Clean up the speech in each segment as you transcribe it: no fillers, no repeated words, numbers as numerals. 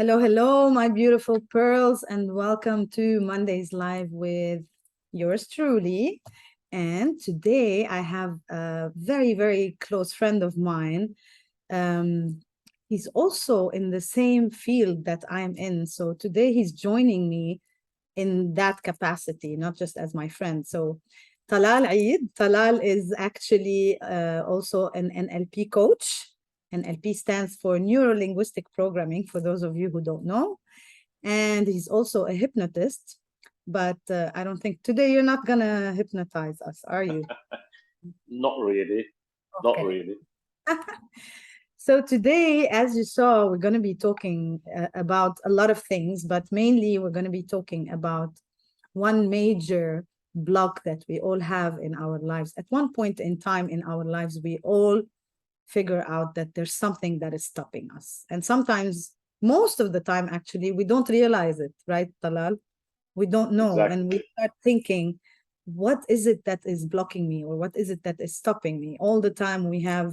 Hello, hello, my beautiful pearls, and welcome to Monday's Live with yours truly. And today I have a very, very close friend of mine. Um, he's also in the same field that I'm in. So today he's joining me in that capacity, not just as my friend. So Talal Eid. Talal is actually also an NLP coach. NLP stands for Neurolinguistic Programming, for those of you who don't know. And he's also a hypnotist. But I don't think today you're not going to hypnotize us, are you? Not really. Not Okay. really. So today, as you saw, we're going to be talking about a lot of things, but mainly we're going to be talking about one major block that we all have in our lives. At one point in time in our lives, we all figure out that there's something that is stopping us. And sometimes, most of the time, actually, we don't realize it, right, Talal? We don't know. And we Exactly. start thinking, what is it that is blocking me? Or what is it that is stopping me? All the time, we have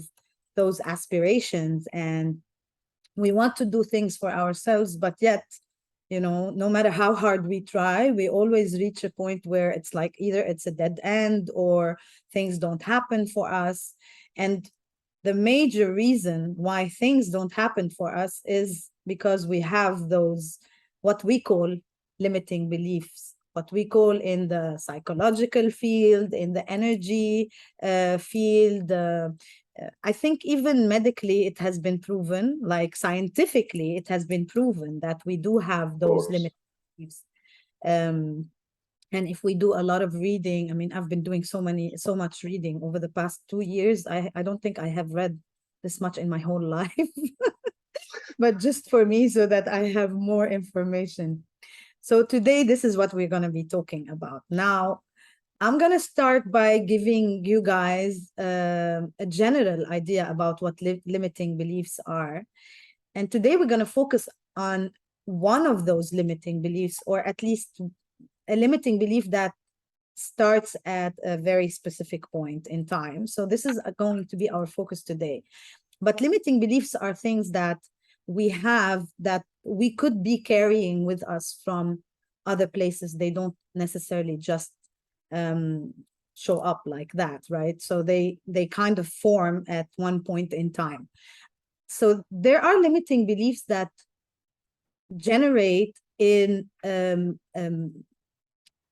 those aspirations and we want to do things for ourselves, but yet, no matter how hard we try, we always reach a point where it's like either it's a dead end or things don't happen for us. And the major reason why things don't happen for us is because we have those, what we call limiting beliefs, what we call in the psychological field, in the energy field. I think even medically, it has been proven, like scientifically, it has been proven that we do have Of those course. limiting beliefs. Um, and if we do a lot of reading, I mean, I've been doing so much reading over the past 2 years. I don't think I have read this much in my whole life, but just for me, so that I have more information. So today, this is what we're going to be talking about. Now, I'm going to start by giving you guys a general idea about what limiting beliefs are. And today we're going to focus on one of those limiting beliefs, or at least a limiting belief that starts at a very specific point in time. So this is going to be our focus today. But limiting beliefs are things that we have that we could be carrying with us from other places. They don't necessarily just um, show up like that, right? So they kind of form at one point in time. So there are limiting beliefs that generate in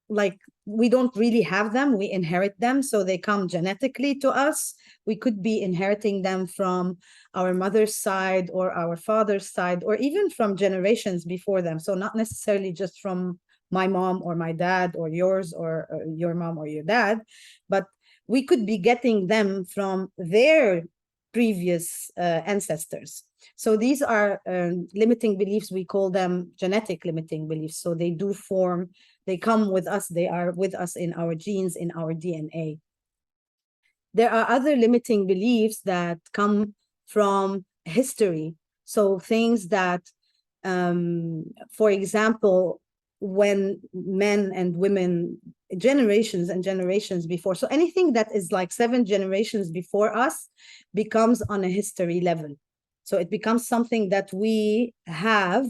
like we don't really have them, we inherit them, so they come genetically to us. We could be inheriting them from our mother's side or our father's side, or even from generations before them, so not necessarily just from my mom or my dad or yours or your mom or your dad, but we could be getting them from their previous ancestors. So these are limiting beliefs. We call them genetic limiting beliefs. So they do form, they come with us, they are with us in our genes, in our DNA. There are other limiting beliefs that come from history. So things that, for example, when men and women, generations and generations before, so anything that is like 7 generations before us becomes on a history level. So it becomes something that we have,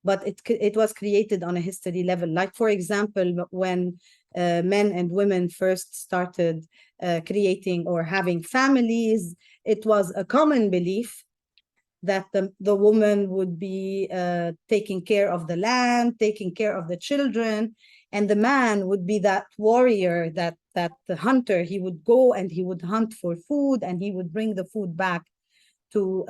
but it was created on a history level. Like, for example, when men and women first started creating or having families, it was a common belief that the woman would be taking care of the land, taking care of the children, and the man would be that warrior, that the hunter. He would go and he would hunt for food, and he would bring the food back to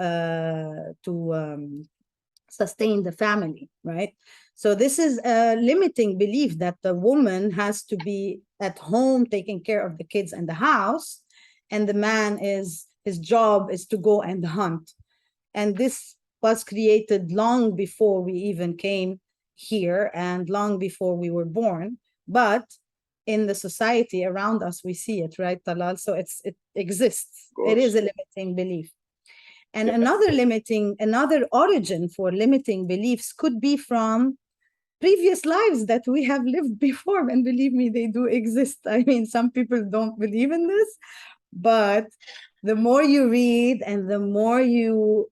sustain the family, right? So this is a limiting belief that the woman has to be at home taking care of the kids and the house, and the man is, his job is to go and hunt. And this was created long before we even came here and long before we were born. But in the society around us, we see it, right, Talal? So it exists. Of It is course. a limiting belief. And Yeah. another origin for limiting beliefs could be from previous lives that we have lived before. And believe me, they do exist. I mean, some people don't believe in this, but the more you read and the more you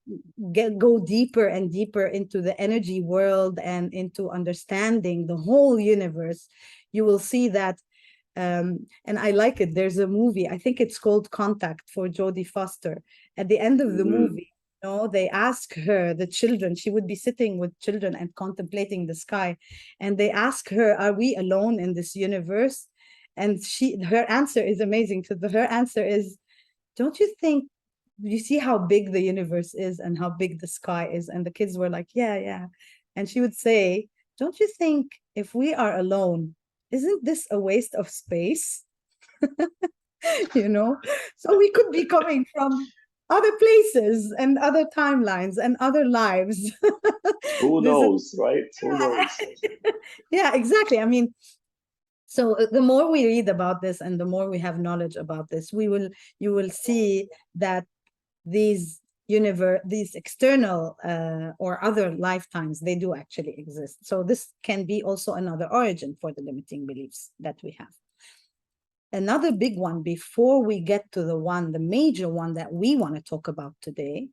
go deeper and deeper into the energy world and into understanding the whole universe, you will see that. And I like it. There's a movie, I think it's called Contact, for Jodie Foster. At the end of the Mm-hmm. movie, they ask her, the children, she would be sitting with children and contemplating the sky. And they ask her, are we alone in this universe? And her answer is amazing. So her answer is, don't you think, you see how big the universe is and how big the sky is? And the kids were like, yeah, yeah. And she would say, don't you think if we are alone, isn't this a waste of space? you know so we could be coming from other places and other timelines and other lives. Who This is knows, right? Who knows? yeah, exactly. I mean, so the more we read about this and the more we have knowledge about this, you will see that these external or other lifetimes, they do actually exist. So this can be also another origin for the limiting beliefs that we have. Another big one, before we get to the major one that we want to talk about today,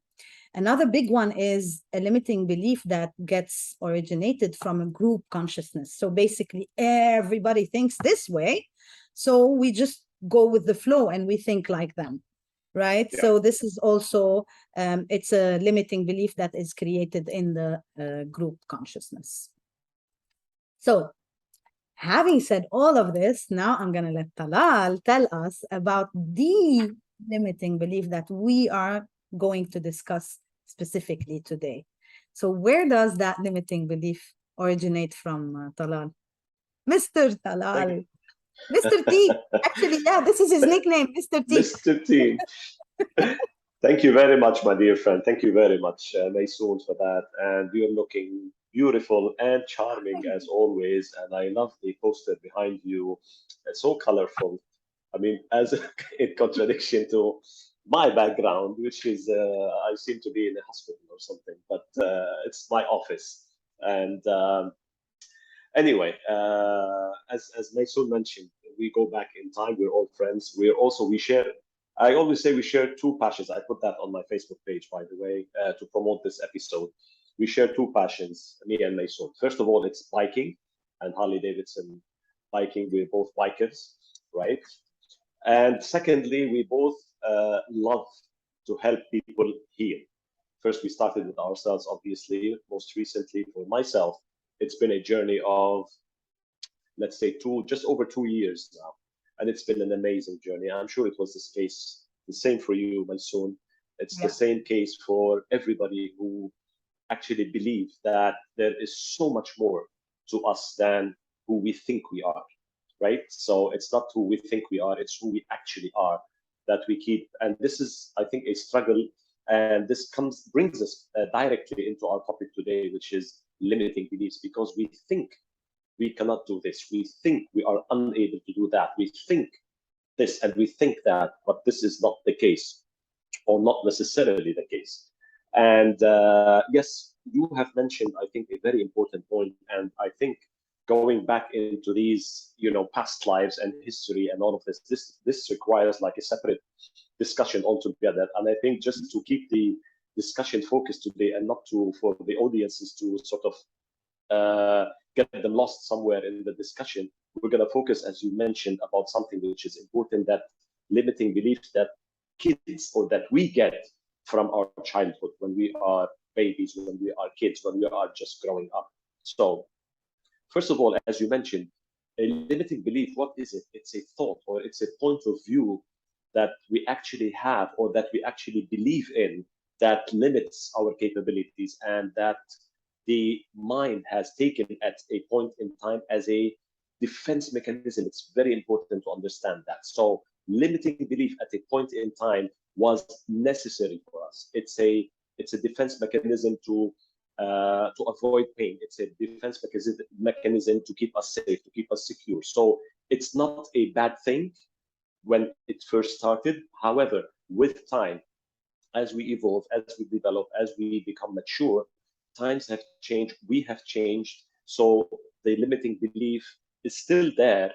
another big one is a limiting belief that gets originated from a group consciousness. So basically, everybody thinks this way, so we just go with the flow and we think like them, right? Yeah. So this is also, it's a limiting belief that is created in the group consciousness. So having said all of this, now I'm going to let Talal tell us about the limiting belief that we are going to discuss specifically today. So, where does that limiting belief originate from, Talal? Mr. Thank Talal, Mr. T. Actually, yeah, this is his nickname, Mr. T. Mr. Team. Thank you very much, my dear friend. Thank you very much, Maysoon, for that. And you're looking beautiful and charming as always. And I love the poster behind you. It's so colorful. I mean, as in contradiction to my background, which is I seem to be in a hospital or something, but it's my office. And anyway, as Maysoon mentioned, we go back in time. We're all friends. We share. I always say we share two passions. I put that on my Facebook page, by the way, to promote this episode. We share two passions, me and Maysoon. First of all, it's biking and Harley Davidson biking. We're both bikers, right? And secondly, we both love to help people heal. First, we started with ourselves, obviously. Most recently, for myself, it's been a journey of, let's say, just over 2 years now. And it's been an amazing journey. I'm sure it was the same for you, Mansoon. It's the Yeah. same case for everybody who actually believe that there is so much more to us than who we think we are, right? So it's not who we think we are, it's who we actually are that we keep. And this is, I think, a struggle. And this brings us directly into our topic today, which is limiting beliefs, because we think we cannot do this. We think we are unable to do that. We think this and we think that, but this is not the case, or not necessarily the case. And yes, you have mentioned, I think, a very important point. And I think going back into these, past lives and history and all of this requires like a separate discussion altogether. And I think just to keep the discussion focused today and not for the audiences to sort of get them lost somewhere in the discussion, we're going to focus, as you mentioned, about something which is important, that limiting beliefs that kids, or that we get from our childhood, when we are babies, when we are kids, when we are just growing up. So, first of all, as you mentioned, a limiting belief, what is it? It's a thought, or it's a point of view that we actually have, or that we actually believe in, that limits our capabilities, and that the mind has taken at a point in time as a defense mechanism. It's very important to understand that. So limiting belief at a point in time was necessary for us. It's a defense mechanism to avoid pain. It's a defense mechanism to keep us safe, to keep us secure. So it's not a bad thing when it first started. However, with time, as we evolve, as we develop, as we become mature, times have changed, we have changed. So the limiting belief is still there,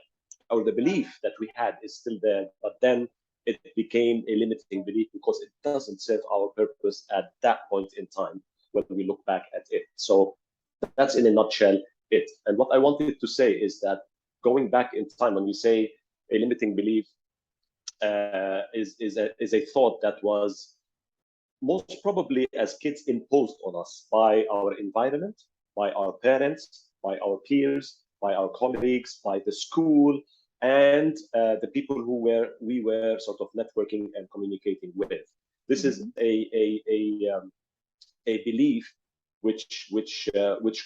or the belief that we had is still there, but then it became a limiting belief because it doesn't serve our purpose at that point in time when we look back at it. So that's in a nutshell it. And what I wanted to say is that going back in time, when we say a limiting belief is a thought that was most probably as kids imposed on us by our environment, by our parents, by our peers, by our colleagues, by the school, and the people who we were sort of networking and communicating with. This is a belief which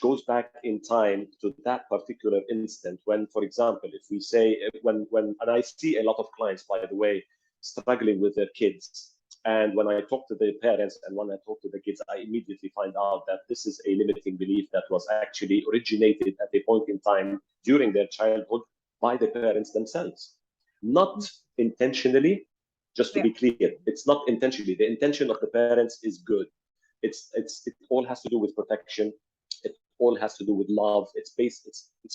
goes back in time to that particular instant when, for example, if we say when and I see a lot of clients, by the way, struggling with their kids. And when I talk to the parents and when I talk to the kids, I immediately find out that this is a limiting belief that was actually originated at a point in time during their childhood by the parents themselves. Not intentionally, just to be clear, it's not intentionally. The intention of the parents is good. It all has to do with protection. It all has to do with love. It's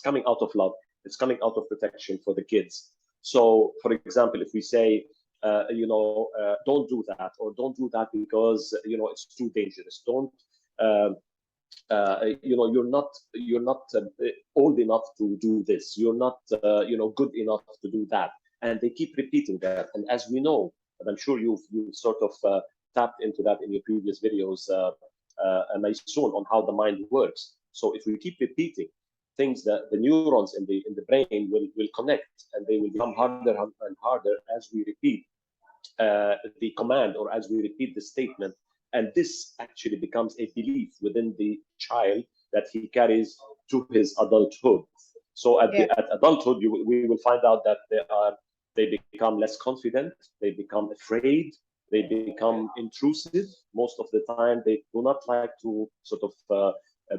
coming out of love. It's coming out of protection for the kids. So, for example, if we say, don't do that, or don't do that because it's too dangerous. Don't, you're not old enough to do this. You're not, good enough to do that. And they keep repeating that. And as we know, and I'm sure you've sort of tapped into that in your previous videos, Maysoon, on how the mind works. So if we keep repeating things, that the neurons in the brain will connect, and they will become harder and harder as we repeat the command, or as we repeat the statement. And this actually becomes a belief within the child that he carries to his adulthood. So at adulthood, we will find out that they become less confident, they become afraid, they become intrusive. Most of the time, they do not like to sort of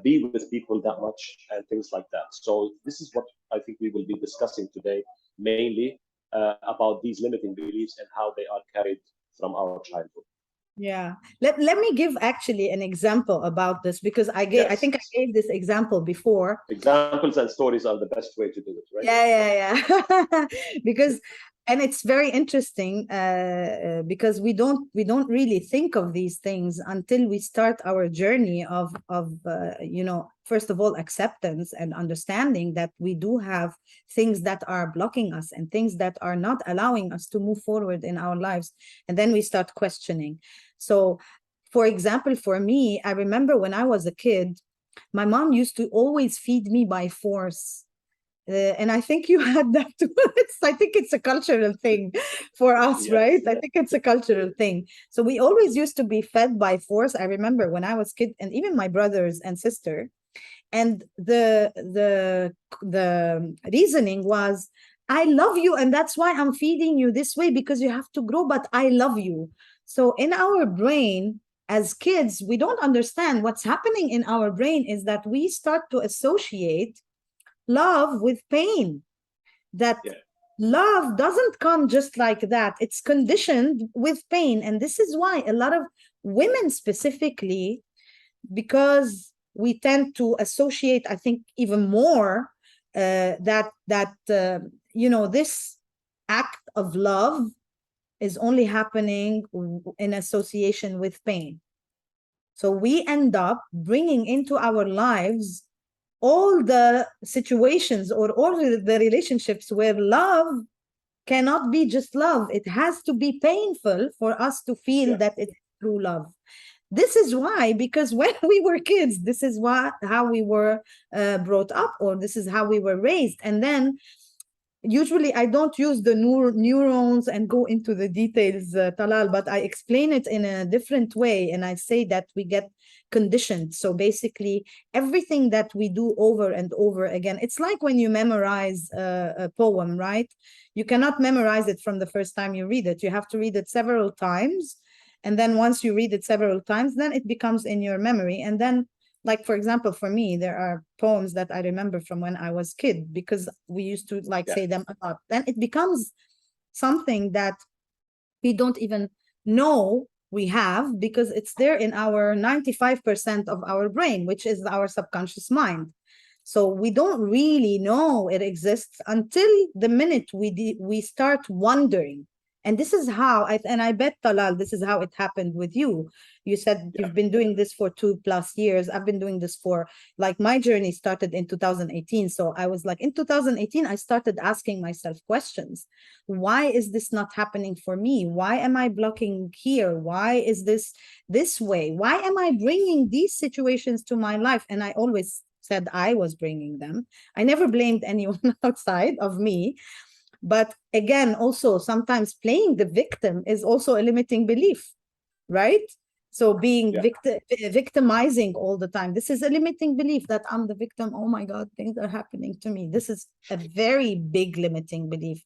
be with people that much, and things like that. So this is what I think we will be discussing today, mainly about these limiting beliefs and how they are carried from our childhood. Yeah. Let me give actually an example about this, because I think I gave this example before. Examples and stories are the best way to do it, right? Yeah. Because, and it's very interesting because we don't really think of these things until we start our journey of first of all, acceptance and understanding that we do have things that are blocking us and things that are not allowing us to move forward in our lives. And then we start questioning. So, for example, for me, I remember when I was a kid, my mom used to always feed me by force. And I think you had that too. I think it's a cultural thing for us, right? I think it's a cultural thing. So we always used to be fed by force. I remember when I was kid, and even my brothers and sister. And the reasoning was, I love you, and that's why I'm feeding you this way, because you have to grow, but I love you. So in our brain, as kids, we don't understand what's happening in our brain is that we start to associate love with pain. That love doesn't come just like that. It's conditioned with pain. And this is why a lot of women specifically, because we tend to associate, I think, even more that this act of love is only happening in association with pain. So we end up bringing into our lives all the situations or all the relationships where love cannot be just love. It has to be painful for us to feel that it's true love. This is why, because when we were kids, this is how we were brought up, or this is how we were raised. And then usually I don't use the neurons and go into the details, Talal, but I explain it in a different way. And I say that we get conditioned. So basically, everything that we do over and over again, it's like when you memorize a poem, right? You cannot memorize it from the first time you read it. You have to read it several times. And then once you read it several times, then it becomes in your memory. And then, like, for example, for me, there are poems that I remember from when I was kid, because we used to say them a lot. Then it becomes something that we don't even know we have, because it's there in our 95% of our brain, which is our subconscious mind. So we don't really know it exists until the minute we start wondering. And this is how and I bet, Talal, this is how it happened with you. You said Yeah. you've been doing this for 2+ years. I've been doing this for, like, my journey started in 2018. So I was like, in 2018, I started asking myself questions. Why is this not happening for me? Why am I blocking here? Why is this way? Why am I bringing these situations to my life? And I always said I was bringing them. I never blamed anyone outside of me. But again, also sometimes playing the victim is also a limiting belief, right? So being Yeah. victimizing all the time. This is a limiting belief that I'm the victim. Oh my God, things are happening to me. This is a very big limiting belief.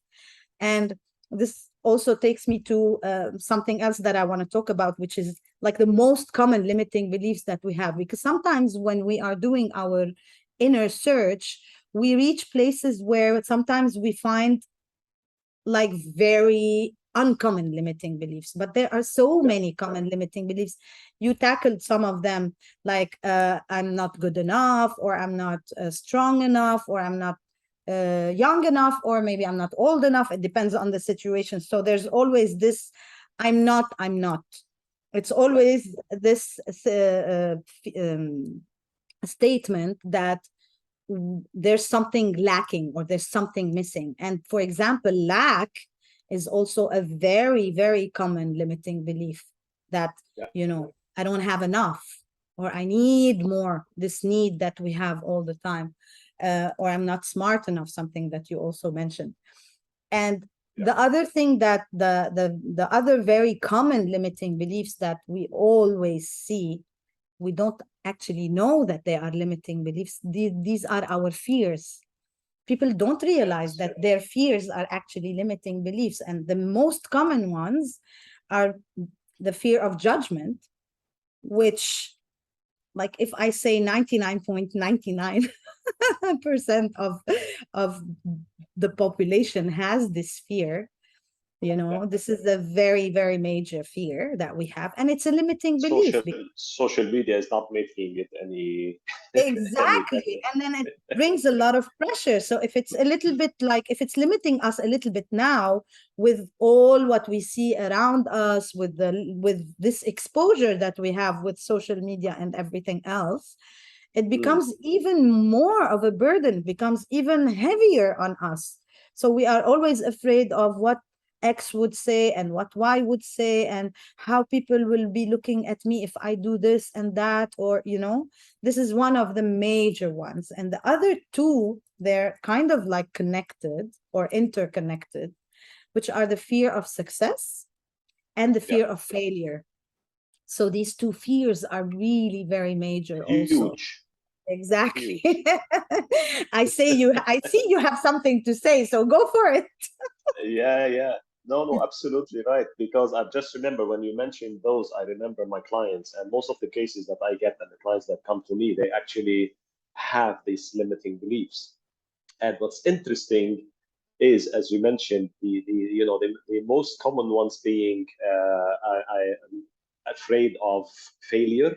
And this also takes me to something else that I want to talk about, which is like the most common limiting beliefs that we have. Because sometimes when we are doing our inner search, we reach places where sometimes we find like very uncommon limiting beliefs, but there are so Yeah. many common limiting beliefs. You tackled some of them, like I'm not good enough, or I'm not strong enough, or I'm not young enough, or maybe I'm not old enough. It depends on the situation. So there's always this I'm not. It's Yeah. always this statement that there's something lacking or there's something missing. And for example, lack is also a very, very common limiting belief that, Yeah. I don't have enough, or I need more, this need that we have all the time, or I'm not smart enough, something that you also mentioned. And Yeah. the other thing that the other very common limiting beliefs that we always see, we don't actually know that they are limiting beliefs. These are our fears. People don't realize Yes. that their fears are actually limiting beliefs. And the most common ones are the fear of judgment, which, like, if I say 99.99% of the population has this fear, Yeah. this is a very, very major fear that we have. And it's a limiting belief. Social media is not making it any any Exactly. better. And then it brings a lot of pressure. So if it's a little bit like, if it's limiting us a little bit now with all what we see around us, with this exposure that we have with social media and everything else, it Mm. becomes even more of a burden, becomes even heavier on us. So we are always afraid of what X would say and what Y would say, and how people will be looking at me if I do this and that, or, this is one of the major ones. And the other two, they're kind of like connected or interconnected, which are the fear of success and the Yeah. fear of failure. So these two fears are really very major also. Huge. Exactly. Huge. I see you have something to say, so go for it. Yeah, yeah. No, no, absolutely right. Because I just remember when you mentioned those, I remember my clients, and most of the cases that I get and the clients that come to me, they actually have these limiting beliefs. And what's interesting is, as you mentioned, the most common ones being I'm afraid of failure.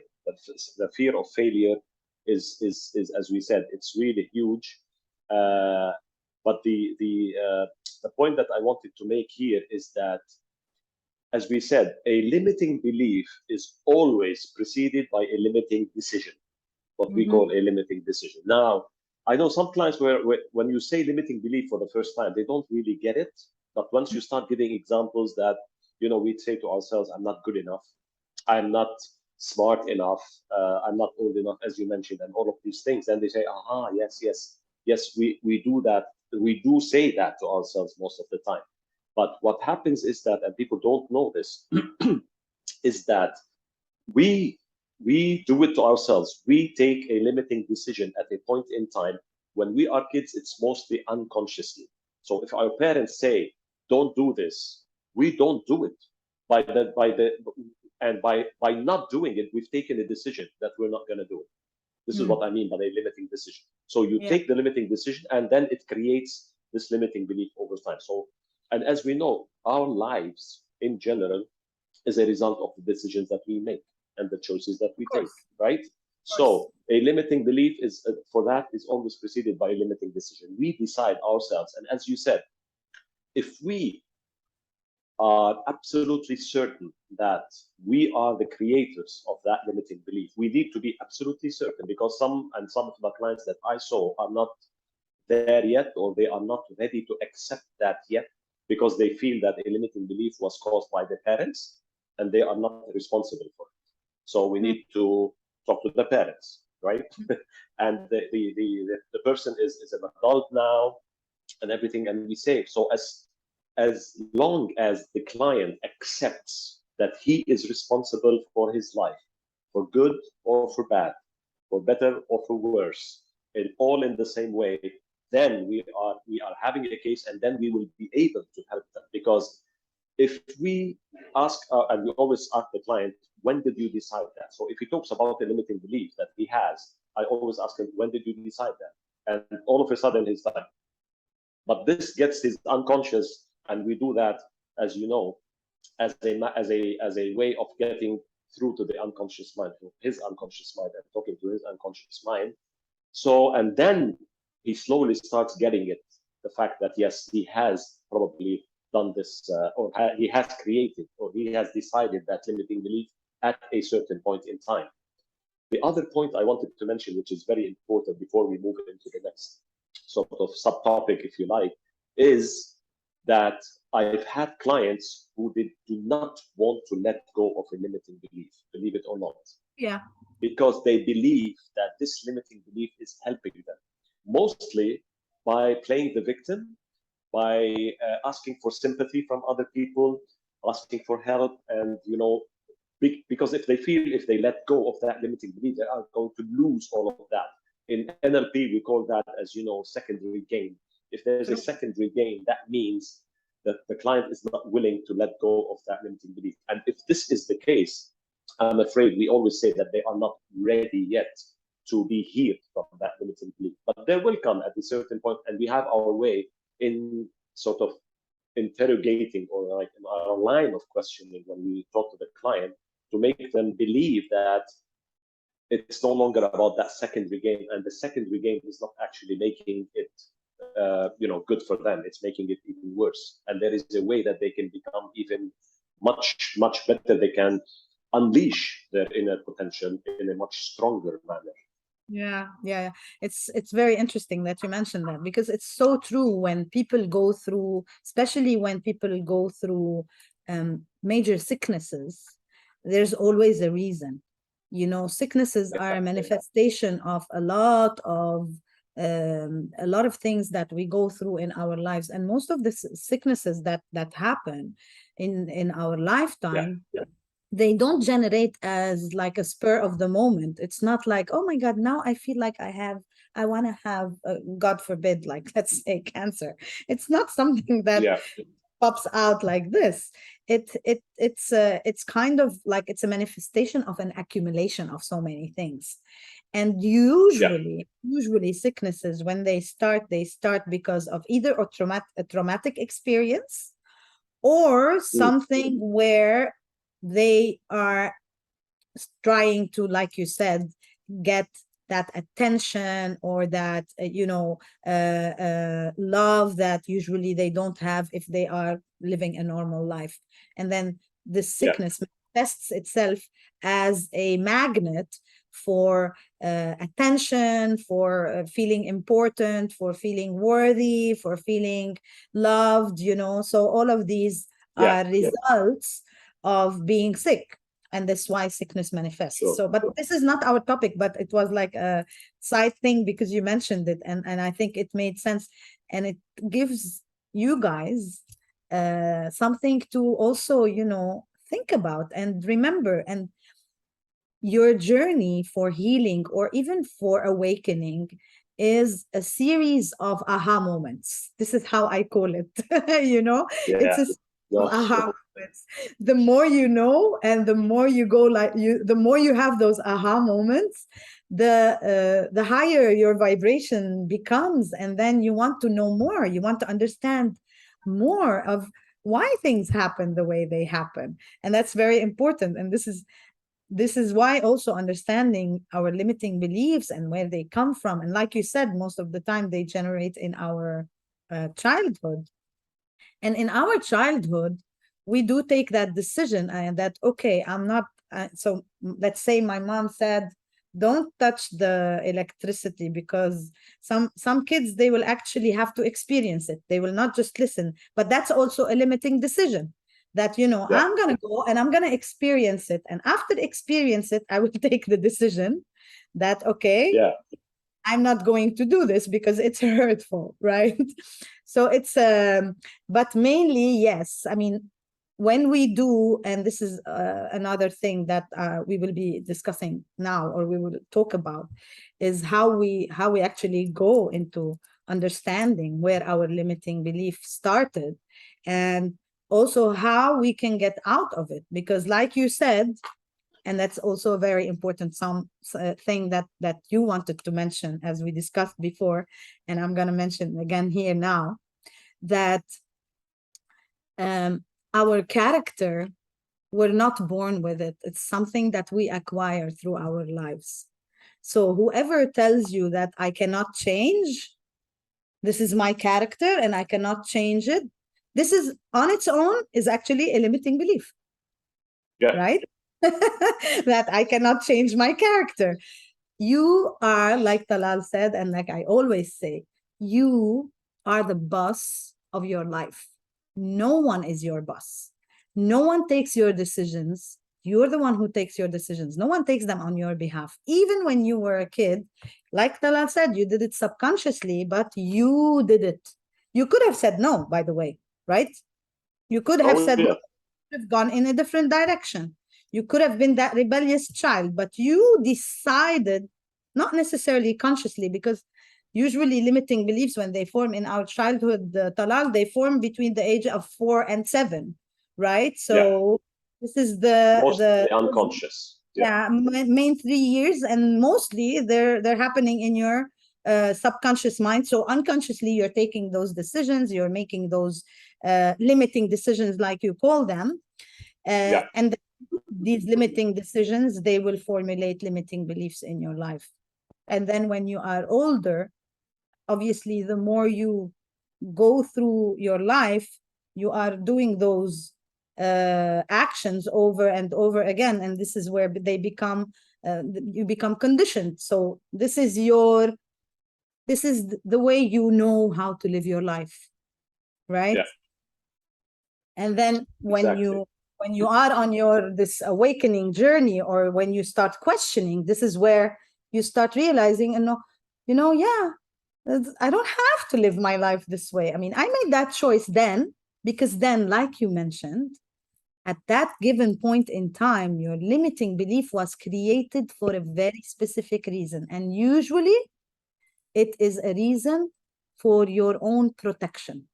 The fear of failure is, as we said, it's really huge. Uh, but the point that I wanted to make here is that, as we said, a limiting belief is always preceded by a limiting decision, what we Mhm. call a limiting decision. Now, I know some clients where when you say limiting belief for the first time, they don't really get it. But once you start giving examples that, we'd say to ourselves, I'm not good enough, I'm not smart enough, I'm not old enough, as you mentioned, and all of these things, then they say, aha, yes, yes, yes, we do that. We do say that to ourselves most of the time. But what happens is that, and people don't know this, is that we we do it to ourselves. We take a limiting decision at a point in time. When we are kids, it's mostly unconsciously. So if our parents say, don't do this, we don't do it. By not doing it, we've taken a decision that we're not going to do it. This is Mm. what I mean by a limiting decision. So you Yeah, take the limiting decision, and then it creates this limiting belief over time. So, and as we know, our lives in general is a result of the decisions that we make and the choices that of we take, course, right? of course. So a limiting belief is for that is always preceded by a limiting decision. We decide ourselves, and as you said, if we are absolutely certain that we are the creators of that limiting belief. We need to be absolutely certain, because some of the clients that I saw are not there yet, or they are not ready to accept that yet, because they feel that a limiting belief was caused by the parents and they are not responsible for it. So we need to talk to the parents, right? And the person is an adult now and everything, and we say, so as long as the client accepts that he is responsible for his life, for good or for bad, for better or for worse, and all in the same way, then we are having a case, and then we will be able to help them. Because if we ask, and we always ask the client, when did you decide that? So if he talks about the limiting belief that he has, I always ask him, when did you decide that? And all of a sudden he's like, but this gets his unconscious, and we do that, as you know, as a way of getting through to the unconscious mind, to his unconscious mind, and talking to his unconscious mind. So, and then he slowly starts getting it, the fact that yes, he has probably done this, he has created, or he has decided that limiting belief at a certain point in time. The other point I wanted to mention, which is very important before we move into the next sort of subtopic, if you like, is that I've had clients who do not want to let go of a limiting belief, believe it or not. Yeah. Because they believe that this limiting belief is helping them, mostly by playing the victim, by asking for sympathy from other people, asking for help, and because if they feel if they let go of that limiting belief, they are going to lose all of that. In NLP, we call that, as you know, secondary gain. If there's a secondary gain, that means that the client is not willing to let go of that limiting belief. And if this is the case, I'm afraid we always say that they are not ready yet to be healed from that limiting belief. But they will come at a certain point, and we have our way in sort of interrogating, or like in our line of questioning when we talk to the client, to make them believe that it's no longer about that secondary gain, and the secondary gain is not actually making it good for them. It's making it even worse, and there is a way that they can become even much better. They can unleash their inner potential in a much stronger manner. Yeah. It's very interesting that you mentioned that, because it's so true. When people go through, especially when people go through major sicknesses, there's always a reason. Sicknesses are a manifestation of a lot of things that we go through in our lives, and most of the sicknesses that happen in our lifetime, they don't generate as like a spur of the moment. It's not like, oh my God, now I feel like I want to have, God forbid, like, let's say, cancer. It's not something that pops out like this. It's kind of like, it's a manifestation of an accumulation of so many things. And usually sicknesses, when they start because of either a traumatic experience, or something where they are trying to, like you said, get that attention, or that love that usually they don't have if they are living a normal life. And then this sickness manifests itself as a magnet for attention, for feeling important, for feeling worthy, for feeling loved. So all of these are results of being sick, and that's why sickness manifests. So, but this is not our topic, but it was like a side thing because you mentioned it, and I think it made sense, and it gives you guys something to also think about and remember. And your journey for healing, or even for awakening, is a series of aha moments. This is how I call it. It's a aha moments. The more you know, and the more you go, the more you have those aha moments, the higher your vibration becomes, and then you want to know more. You want to understand more of why things happen the way they happen, and that's very important. And this is why also understanding our limiting beliefs and where they come from. And like you said, most of the time they generate in our childhood. And in our childhood, we do take that decision, and that, okay, I'm not, so let's say my mom said, don't touch the electricity, because some kids, they will actually have to experience it. They will not just listen. But that's also a limiting decision, that, Yeah. I'm going to go and I'm going to experience it. And after experience it, I will take the decision that, okay, Yeah. I'm not going to do this because it's hurtful, right? So it's, but mainly, yes. I mean, when we do, and this is another thing that we will be discussing now, or we will talk about, is how we actually go into understanding where our limiting belief started, and also how we can get out of it. Because, like you said, and that's also a very important thing that you wanted to mention, as we discussed before, and I'm going to mention again here now, that our character, we're not born with it. It's something that we acquire through our lives. So whoever tells you that I cannot change, this is my character and I cannot change it, this is on its own is actually a limiting belief. Yeah. Right? That I cannot change my character. You are, like Talal said, and like I always say, you are the boss of your life. No one is your boss. No one takes your decisions. You're the one who takes your decisions. No one takes them on your behalf. Even when you were a kid, like Talal said, you did it subconsciously, but you did it. You could have said no, by the way, right? You could have Oh, said yeah. no, have gone in a different direction. You could have been that rebellious child, but you decided, not necessarily consciously, because usually limiting beliefs, when they form in our childhood, Talal, they form between the age of 4 and 7, right? Yeah. So this is the Mostly unconscious. Yeah. main 3 years, and mostly they're happening in your subconscious mind. So unconsciously, you're taking those decisions, you're making those limiting decisions, like you call them, Yeah. and these limiting decisions, they will formulate limiting beliefs in your life. And then when you are older, obviously, the more you go through your life, you are doing those actions over and over again, and this is where they become you become conditioned. So this is the way you know how to live your life, right? Yeah. And then Exactly. when you are on your this awakening journey, or when you start questioning, this is where you start realizing, yeah, I don't have to live my life this way. I mean, I made that choice then, because then, like you mentioned, at that given point in time, your limiting belief was created for a very specific reason. And usually it is a reason for your own protection.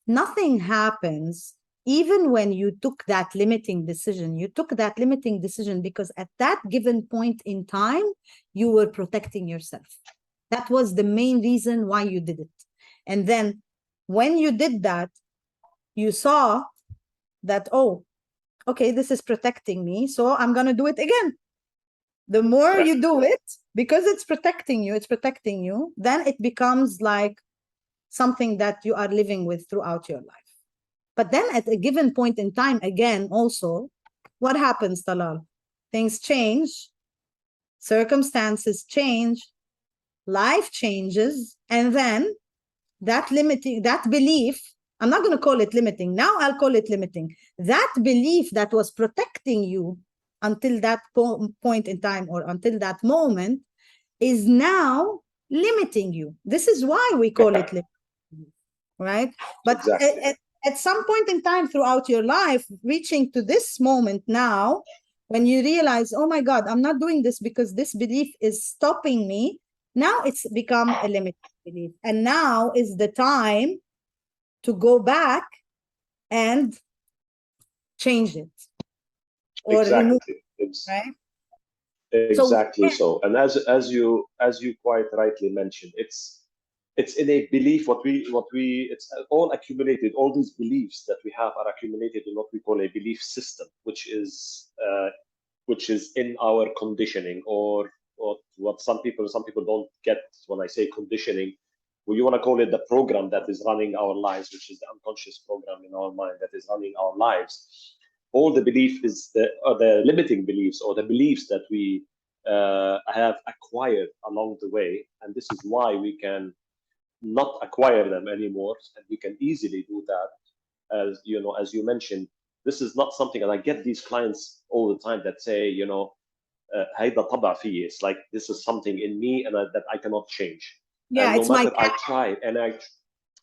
Nothing happens even when you took that limiting decision. You took that limiting decision because at that given point in time, you were protecting yourself. That was the main reason why you did it. And then when you did that, you saw that, oh, okay, this is protecting me, so I'm going to do it again. The more Yeah. you do it, because it's protecting you, then it becomes like something that you are living with throughout your life. But then at a given point in time, again, also, what happens, Talal? Things change, circumstances change, life changes, and then that belief, I'm not going to call it limiting. Now I'll call it limiting. That belief that was protecting you until that point in time, or until that moment, is now limiting you. This is why we call it limiting, right? But Exactly. at some point in time throughout your life, reaching to this moment now, when you realize, oh my God, I'm not doing this because this belief is stopping me, now it's become a limiting belief. And now is the time to go back and change it or remove Exactly. it, right? So Exactly so. And as you quite rightly mentioned, it's in a belief, it's all accumulated. All these beliefs that we have are accumulated in what we call a belief system, which is in our conditioning, or what some people don't get when I say conditioning. you want to call it the program that is running our lives, which is the unconscious program in our mind that is running our lives. All the belief is the limiting beliefs or the beliefs that we have acquired along the way, and this is why we can not acquire them anymore, and we can easily do that. As you know, as you mentioned, this is not something, and I get these clients all the time that say, هيدا طبع فيي. It's like this is something in me and that I cannot change. Yeah, And no it's my matter I tried and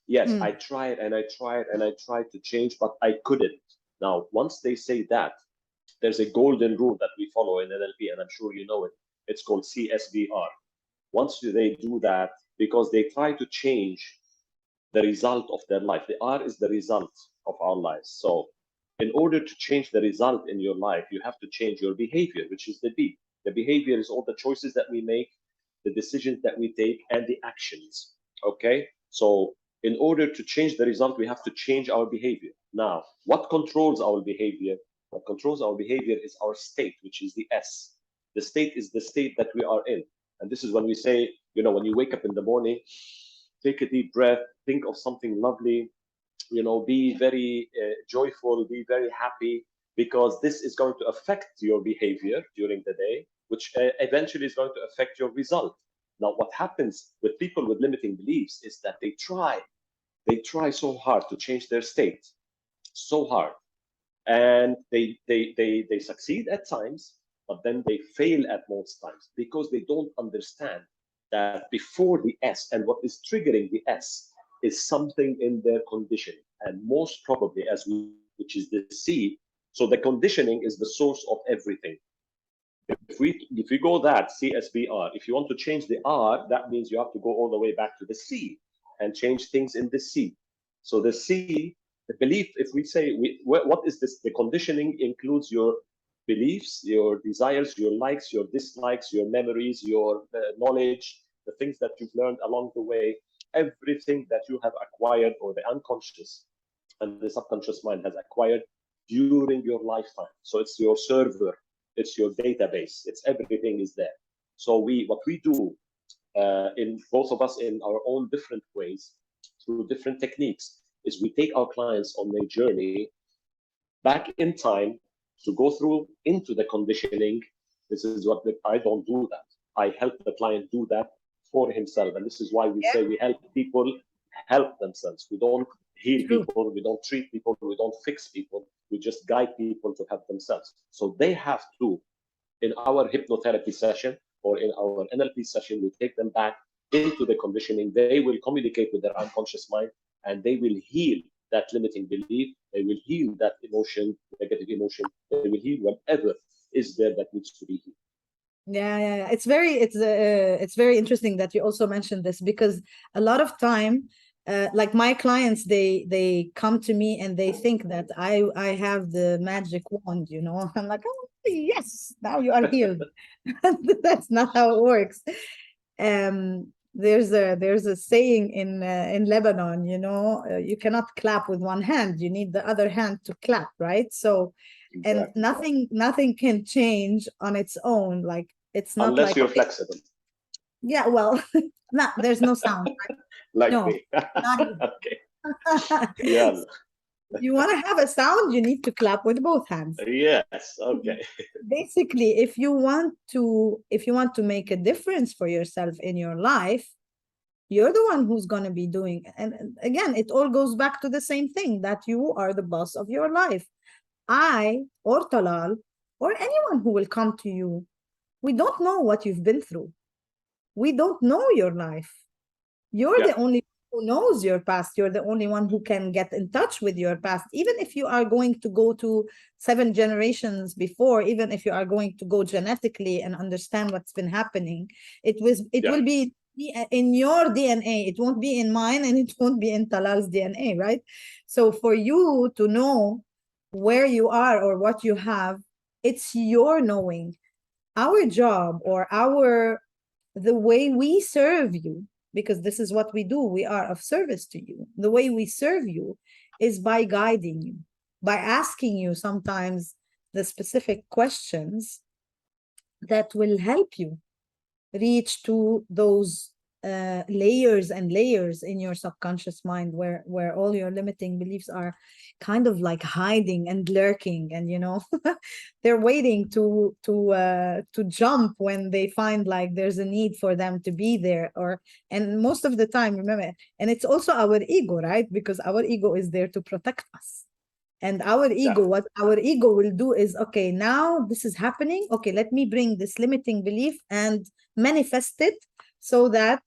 yes, Mm. I tried and I tried and I tried to change, but I couldn't. Now, once they say that, there's a golden rule that we follow in NLP, and I'm sure you know it. It's called CSBR. Once they do that, because they try to change the result of their life. The R is the result of our lives. So in order to change the result in your life, you have to change your behavior, which is the B. The behavior is all the choices that we make, the decisions that we take, and the actions. Okay? So in order to change the result, we have to change our behavior. Now, what controls our behavior? What controls our behavior is our state, which is the S. The state is the state that we are in. And this is when we say, when you wake up in the morning, take a deep breath, think of something lovely, be very joyful, be very happy, because this is going to affect your behavior during the day, which eventually is going to affect your result. Now, what happens with people with limiting beliefs is that they try so hard to change their state, so hard, and they succeed at times, but then they fail at most times because they don't understand that before the S, and what is triggering the S is something in their conditioning, and most probably which is the C. So the conditioning is the source of everything. If we go that CSBR, if you want to change the R, that means you have to go all the way back to the C and change things in the C. So the C, the belief, if we say, what is this? The conditioning includes your beliefs, your desires, your likes, your dislikes, your memories, your knowledge, the things that you've learned along the way, everything that you have acquired, or the unconscious and the subconscious mind has acquired during your lifetime. So it's your server, it's your database, it's everything is there. So what we do in both of us in our own different ways, through different techniques, is we take our clients on a journey back in time to go through into the conditioning. This is what I don't do that. I help the client do that for himself. And this is why we say we help people help themselves. We don't heal people, we don't treat people, we don't fix people. We just guide people to help themselves. So they have to, in our hypnotherapy session or in our NLP session, we take them back into the conditioning. They will communicate with their unconscious mind, and they will heal that limiting belief. They will heal that emotion, negative emotion. They will heal whatever is there that needs to be healed. Yeah. It's very interesting that you also mentioned this, because a lot of time, like my clients, they come to me and they think that I have the magic wand, I'm like, oh yes, now you are healed. That's not how it works. There's a saying in Lebanon, you cannot clap with one hand, you need the other hand to clap, right? So and nothing can change on its own, like it's not unless like you're flexible. Yeah, well, there's no sound, right? Like No, me. not even. Okay. Yeah. You want to have a sound, you need to clap with both hands. Yes. Okay. Basically, if you want to make a difference for yourself in your life, you're the one who's going to be doing. And again, it all goes back to the same thing, that you are the boss of your life. I or Talal or anyone who will come to you, we don't know what you've been through. We don't know your life. You're the only one who knows your past. You're the only one who can get in touch with your past. Even if you are going to go to 7 generations before, even if you are going to go genetically and understand what's been happening, it will be in your DNA. It won't be in mine, and it won't be in Talal's DNA, right? So for you to know where you are or what you have, it's your knowing. Our job, or the way we serve you, because this is what we do, we are of service to you. The way we serve you is by guiding you, by asking you sometimes the specific questions that will help you reach to those layers and layers in your subconscious mind where all your limiting beliefs are kind of like hiding and lurking, and they're waiting to jump when they find like there's a need for them to be there. Or and most of the time, remember, and it's also our ego, right? Because our ego is there to protect us. And our ego, Exactly. what our ego will do is, okay, now this is happening. Okay, let me bring this limiting belief and manifest it so that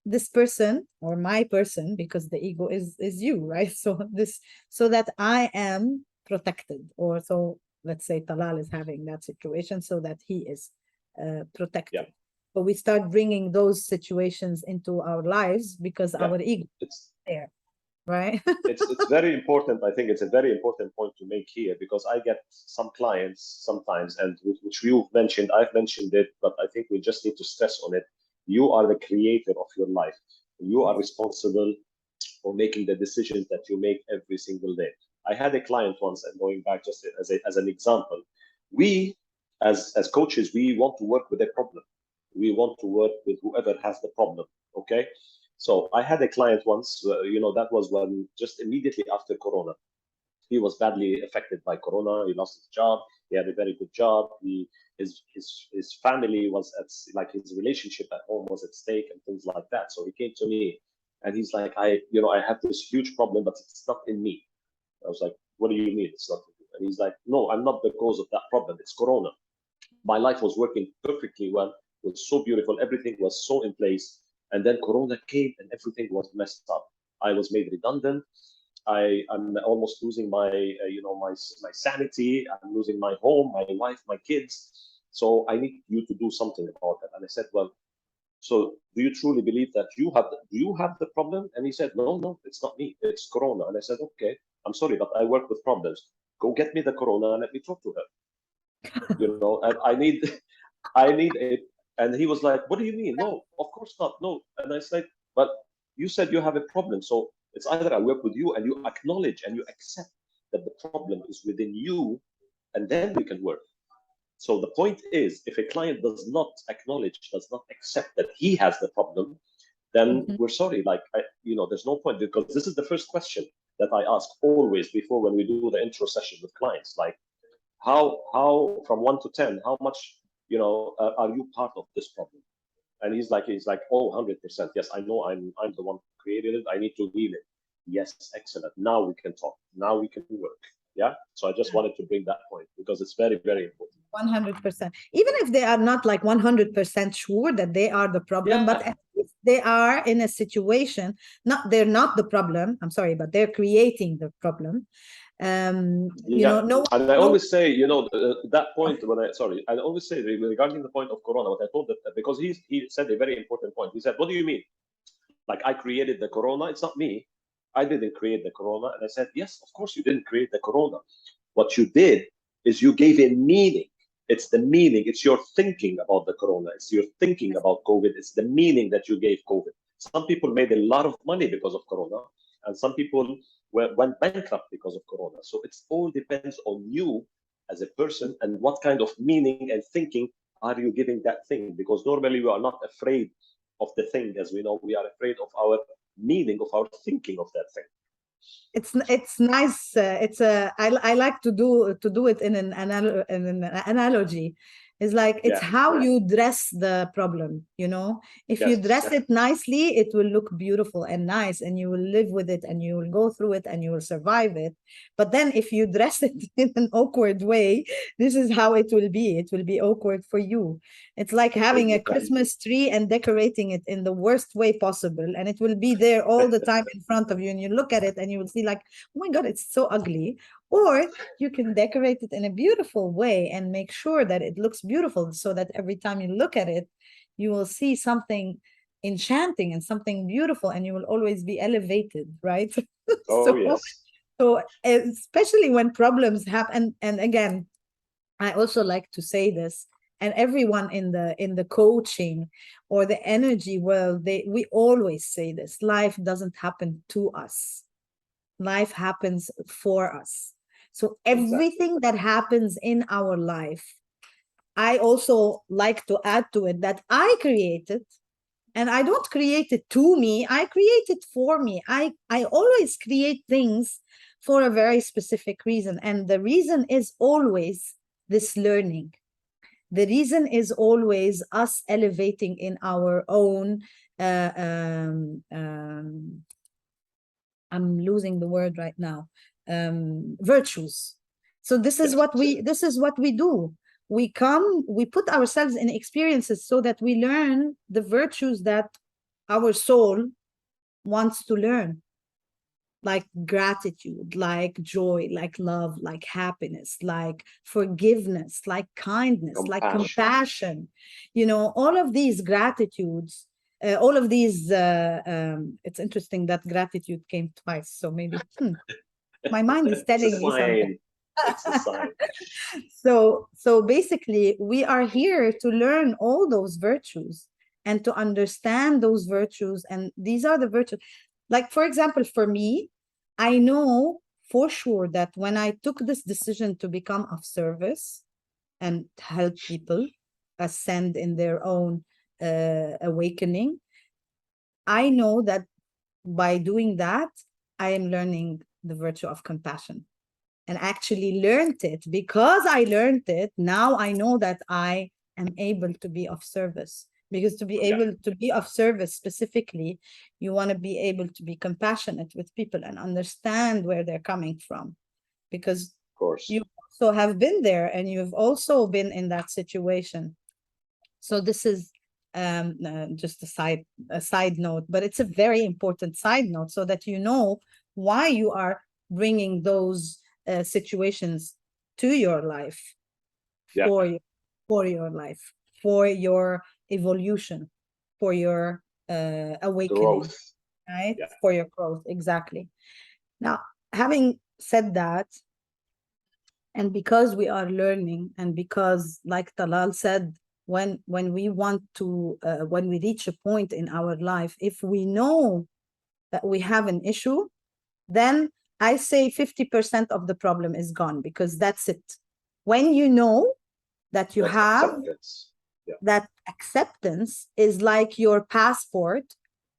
this person or my person, because the ego is you, right? So that I am protected, or so let's say Talal is having that situation so that he is Yeah. protected. But we start bringing those situations into our lives because Yeah. our ego is It's there, right? it's very important. I think it's a very important point to make here, because I get some clients sometimes, and which you've mentioned, I've mentioned it, but I think we just need to stress on it. You are the creator of your life. You are responsible for making the decisions that you make every single day. I had a client once, and going back just as an example, we as coaches, we want to work with a problem. We want to work with whoever has the problem. Okay. So I had a client once, that was when just immediately after Corona. He was badly affected by Corona. He lost his job. He had a very good job. His family was at, like, his relationship at home was at stake and things like that. So he came to me, and he's like, I have this huge problem, but it's not in me. I was like, what do you mean it's not in you? And he's like, no, I'm not the cause of that problem. It's Corona. My life was working perfectly well. It was so beautiful. Everything was so in place. And then Corona came and everything was messed up. I was made redundant. I'm almost losing my sanity. I'm losing my home, my wife, my kids. So I need you to do something about that. And I said, well, so do you truly believe that do you have the problem? And he said, no, no, it's not me. It's Corona. And I said, okay, I'm sorry, but I work with problems. Go get me the Corona and let me talk to her. And I need it. And he was like, what do you mean? No, of course not. No. And I said, but you said you have a problem. So it's either I work with you and you acknowledge and you accept that the problem is within you, and then we can work. So the point is, if a client does not acknowledge, does not accept that he has the problem, then Mhm. we're sorry. Like, there's no point, because this is the first question that I ask always before when we do the intro session with clients. Like, how from 1 to 10, how much are you part of this problem? And he's like, oh, 100%. Yes, I know, I'm the one who created it. I need to heal it. Yes, excellent. Now we can talk. Now we can work. Yeah. So I just wanted to bring that point because it's very, very important. 100%. Even if they are not like 100% sure that they are the problem, but Yeah. at least they are in a situation, they're not the problem. I'm sorry, but they're creating the problem. Yeah. No, And I no. always say, that point sorry, I always say regarding the point of Corona, what I told that, because he said a very important point. He said, what do you mean? Like, I created the Corona? It's not me. I didn't create the Corona. And I said, yes, of course you didn't create the Corona. What you did is you gave a meaning. It's the meaning. It's your thinking about the Corona. It's your thinking about COVID. It's the meaning that you gave COVID. Some people made a lot of money because of Corona, and some people went bankrupt because of Corona. So it all depends on you as a person and what kind of meaning and thinking are you giving that thing. Because normally we are not afraid of the thing, as we know, we are afraid of our meaning, of our thinking of that thing. It's nice. I like to do it in an analogy. It's like it's Yeah. how you dress the problem. If you Yes. dress it nicely, it will look beautiful and nice, and you will live with it, and you will go through it, and you will survive it. But then, if you dress it in an awkward way, this is how it will be. It will be awkward for you. It's like having a Exactly. Christmas tree and decorating it in the worst way possible, and it will be there all the time in front of you, and you look at it and you will see like, oh my God, it's so ugly. Or you can decorate it in a beautiful way and make sure that it looks beautiful so that every time you look at it, you will see something enchanting and something beautiful, and you will always be elevated, right? Oh, so yes. so especially when problems happen, and again, I also like to say this, and everyone in the coaching or the energy world, we always say this: life doesn't happen to us. Life happens for us. So Exactly. everything that happens in our life, I also like to add to it that I created, And I don't create it to me, I create it for me. I always create things for a very specific reason. And the reason is always this learning. The reason is always us elevating in our own uh, um, um, I'm losing the word right now, virtues. So Yes. this is what we do. We come, we put ourselves in experiences so that we learn the virtues that our soul wants to learn, like gratitude, like joy, like love, like happiness, like forgiveness, like kindness, like Compassion. compassion. You know, all of these gratitudes, all of these, it's interesting that gratitude came twice. So maybe my mind is It's a telling me something. sign. It's a sign. So basically, we are here to learn all those virtues and to understand those virtues. And these are the virtues. Like, for example, for me, I know for sure that when I took this decision to become of service and help people ascend in their own awakening, I know that by doing that, I am learning the virtue of compassion, and actually learned it. Because I learned it, now I know that I am able to be of service. Because to be Yeah, able to be of service specifically, you want to be able to be compassionate with people and understand where they're coming from. Because of course. you also have been there and you've also been in that situation. So this is just a side note, but it's a very important side note so that you know why you are bringing those situations to your life, Yeah, for you, for your life, for your evolution, for your awakening, growth. right? Yeah, For your growth, exactly. Now, having said that, and because we are learning, and because, like Talal said, when we want to when we reach a point in our life, if we know that we have an issue, then I say 50% of the problem is gone, because that's it. When you know that you that have acceptance. Yeah, that, acceptance is like your passport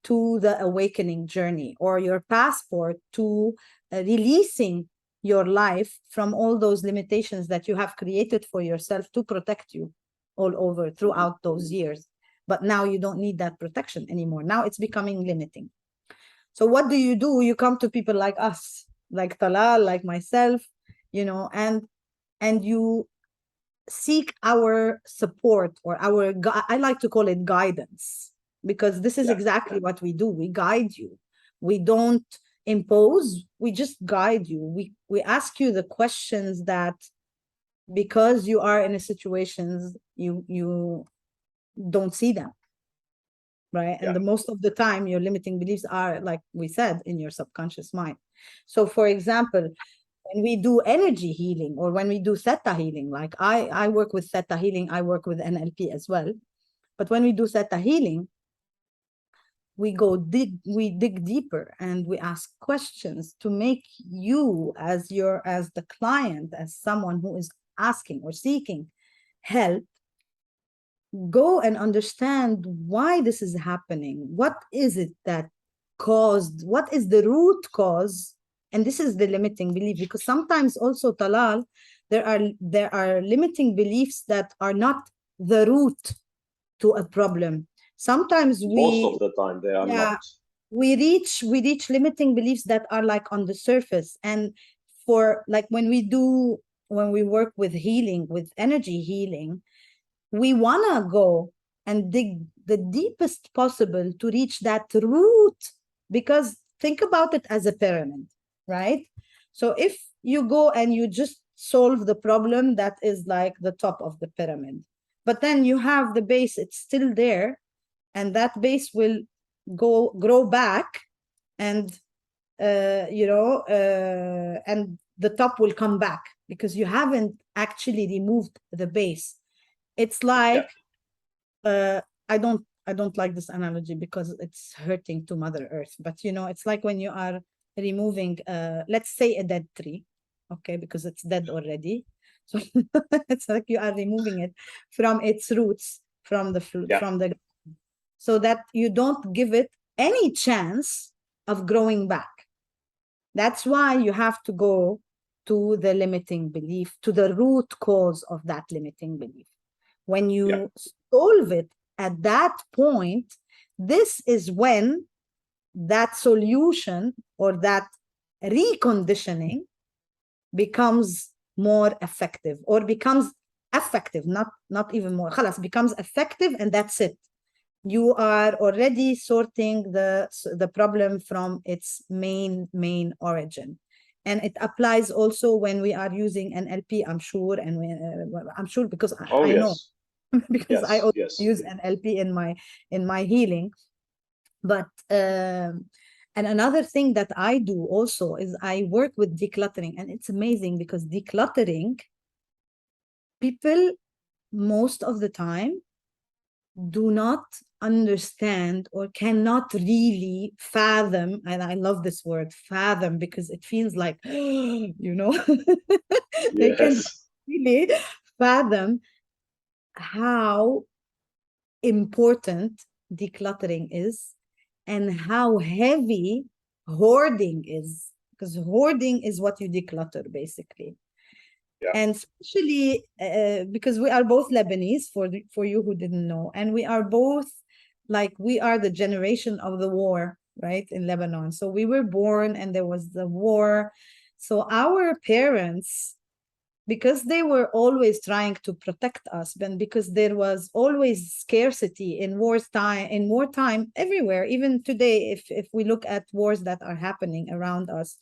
to the awakening journey, or your passport to releasing your life from all those limitations that you have created for yourself to protect you all over throughout those years. But now you don't need that protection anymore. Now it's becoming limiting. So what do? You come to people like us, like Talal, like myself, and you seek our support, or I like to call it guidance, because this is yeah, exactly what we do. We guide you. We don't impose, we just guide you. We ask you the questions that, because you are in a situations, you don't see them, right? And yeah. the most of the time your limiting beliefs are, like we said, in your subconscious mind. So for example, when we do energy healing, or when we do theta healing, like I work with theta healing, I work with NLP as well. But when we do theta healing, we dig deeper, and we ask questions to make you, as the client, as someone who is asking or seeking help, go and understand why this is happening. What is it that caused? What is the root cause? And this is the limiting belief, because sometimes also, Talal, there are limiting beliefs that are not the root to a problem. Sometimes Most of the time they are not. yeah, we reach limiting beliefs that are like on the surface. And for, like, when we work with healing, with energy healing, we want to go and dig the deepest possible to reach that root. Because think about it as a pyramid, right? So if you go and you just solve the problem that is like the top of the pyramid, but then you have the base, it's still there, and that base will grow back, and and the top will come back, because you haven't actually removed the base. It's Yeah, like, I don't like this analogy because it's hurting to Mother Earth, but it's like when you are removing, let's say, a dead tree, okay, because it's dead already. So it's like you are removing it from its roots, from the yeah, from the so that you don't give it any chance of growing back. That's why you have to go to the limiting belief, to the root cause of that limiting belief. When you solve it at that point, this is when that solution or that reconditioning becomes more effective, or becomes effective, not even more. خلاص, becomes effective, and that's it. You are already sorting the problem from its main origin. And it applies also when we are using NLP, I'm sure, and I'm sure because Oh, I know, yes. because I Yes, also yes. use NLP in my healing. But and another thing that I do also is I work with decluttering, and it's amazing because decluttering, people most of the time do not understand or cannot really fathom, and I love this word fathom because it feels like they can Yes. really fathom how important decluttering is and how heavy hoarding is, because hoarding is what you declutter basically. Yeah. And especially because we are both Lebanese, for you who didn't know, and we are both, like, we are the generation of the war, right, in Lebanon. So we were born and there was the war. So our parents, because they were always trying to protect us, and because there was always scarcity in wartime everywhere, even today, if we look at wars that are happening around us,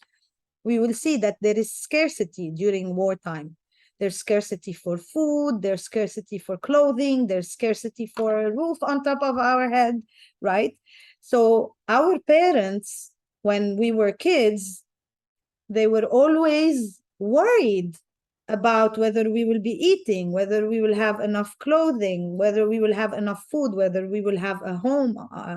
we will see that there is scarcity during wartime. There's scarcity for food, there's scarcity for clothing, there's scarcity for a roof on top of our head, right? So our parents, when we were kids, they were always worried about whether we will be eating, whether we will have enough clothing, whether we will have enough food, whether we will have a home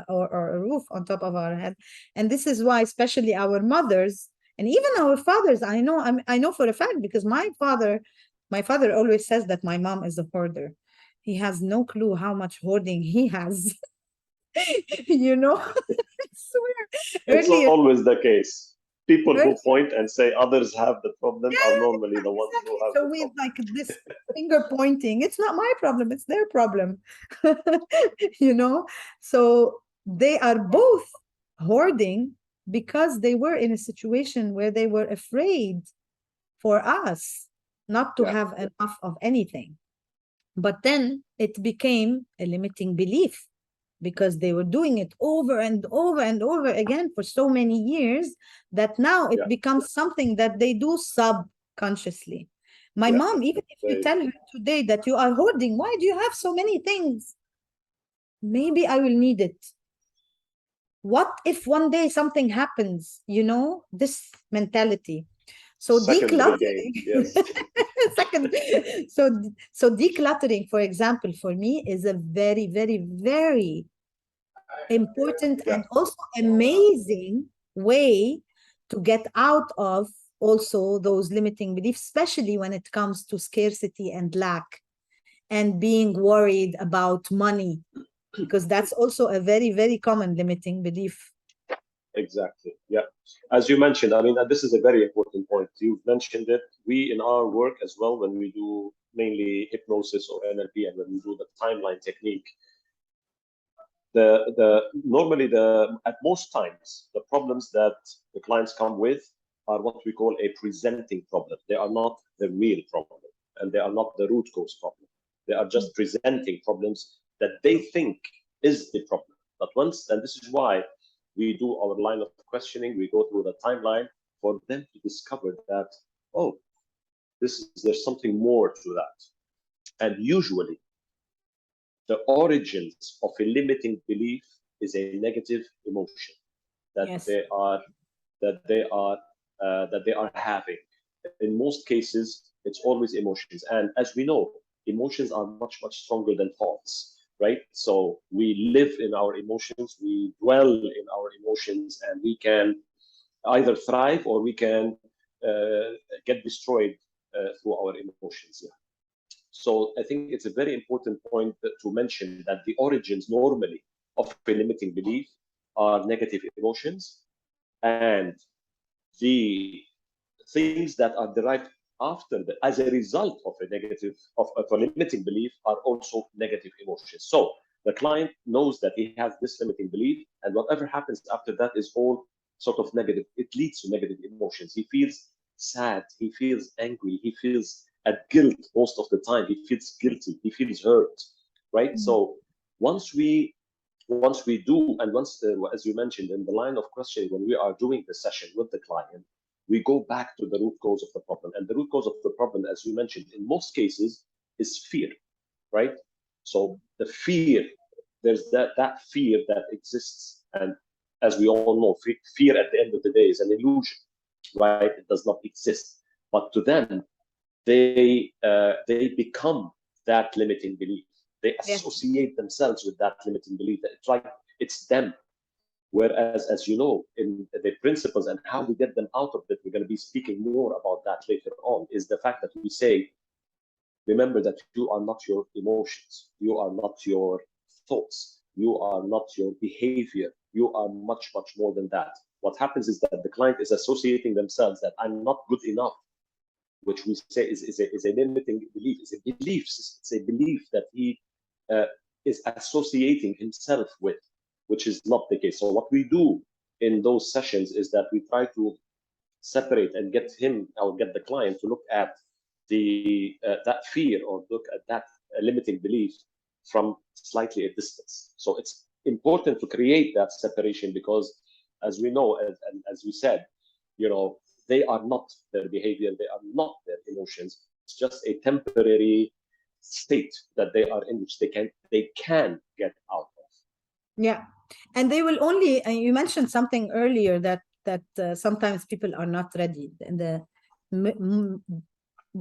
or a roof on top of our head. And this is why, especially our mothers and even our fathers, I know for a fact, because my father always says that my mom is a hoarder. He has no clue how much hoarding he has. I swear. It's Earlier, always the case. People who earlier point and say others have the problem are Yeah, normally the ones who exactly. have So the we problem. like this finger pointing. It's not my problem, it's their problem. So they are both hoarding because they were in a situation where they were afraid for us not to Yeah. have enough of anything. But then it became a limiting belief because they were doing it over and over and over again for so many years that now it Yeah. becomes something that they do subconsciously. My Yeah. mom, even if you They, tell her today that you are hoarding, why do you have so many things? Maybe I will need it. What if one day something happens? This mentality. So secondary gain. decluttering, Yes. second, so decluttering, for example, for me is a very, very, very important Yeah. and also amazing way to get out of also those limiting beliefs, especially when it comes to scarcity and lack and being worried about money, because that's also a very, very common limiting belief. Exactly. Yeah. As you mentioned, I mean, this is a very important point. You've mentioned it. We, in our work as well, when we do mainly hypnosis or NLP, and when we do the timeline technique, the normally the at most times the problems that the clients come with are what we call a presenting problem. They are not the real problem, and they are not the root cause problem. They are just presenting problems that they think is the problem. But once, and this is why we do our line of questioning, we go through the timeline for them to discover that, oh, there's something more to that. And usually the origins of a limiting belief is a negative emotion that Yes. they are having. In most cases, it's always emotions, and as we know, emotions are much stronger than thoughts, right? So we live in our emotions, we dwell in our emotions, and we can either thrive or we can uh, get destroyed through our emotions. Yeah. So I think it's a very important point to mention that the origins normally of a limiting belief are negative emotions, and the things that are derived as a result of a of a limiting belief are also negative emotions. So the client knows that he has this limiting belief, and whatever happens after that is all sort of negative. It leads to negative emotions. He feels sad, he feels angry, he feels at guilt most of the time. He feels guilty, he feels hurt, right? So once we do, and as you mentioned in the line of questioning, when we are doing the session with the client, we go back to the root cause of the problem. And the root cause of the problem, as you mentioned, in most cases is fear, right? So the fear, there's that fear that exists. And as we all know, fear at the end of the day is an illusion, right? It does not exist. But to them, they become that limiting belief. They associate themselves with that limiting belief. It's like it's them. Whereas, as you know, in the principles and how we get them out of it, we're going to be speaking more about that later on, is the fact that we say, remember that you are not your emotions, you are not your thoughts, you are not your behavior, you are much, much more than that. What happens is that the client is associating themselves that I'm not good enough, which we say is a limiting belief. It's a belief that he is associating himself with, which is not the case. So what we do in those sessions is that we try to separate and get him or get the client to look at that fear or look at that limiting belief from slightly a distance. So it's important to create that separation because, as we know, and as we said, they are not their behavior, they are not their emotions. It's just a temporary state that they are in, which they can get out of. Yeah, and they will only. And you mentioned something earlier that sometimes people are not ready, and the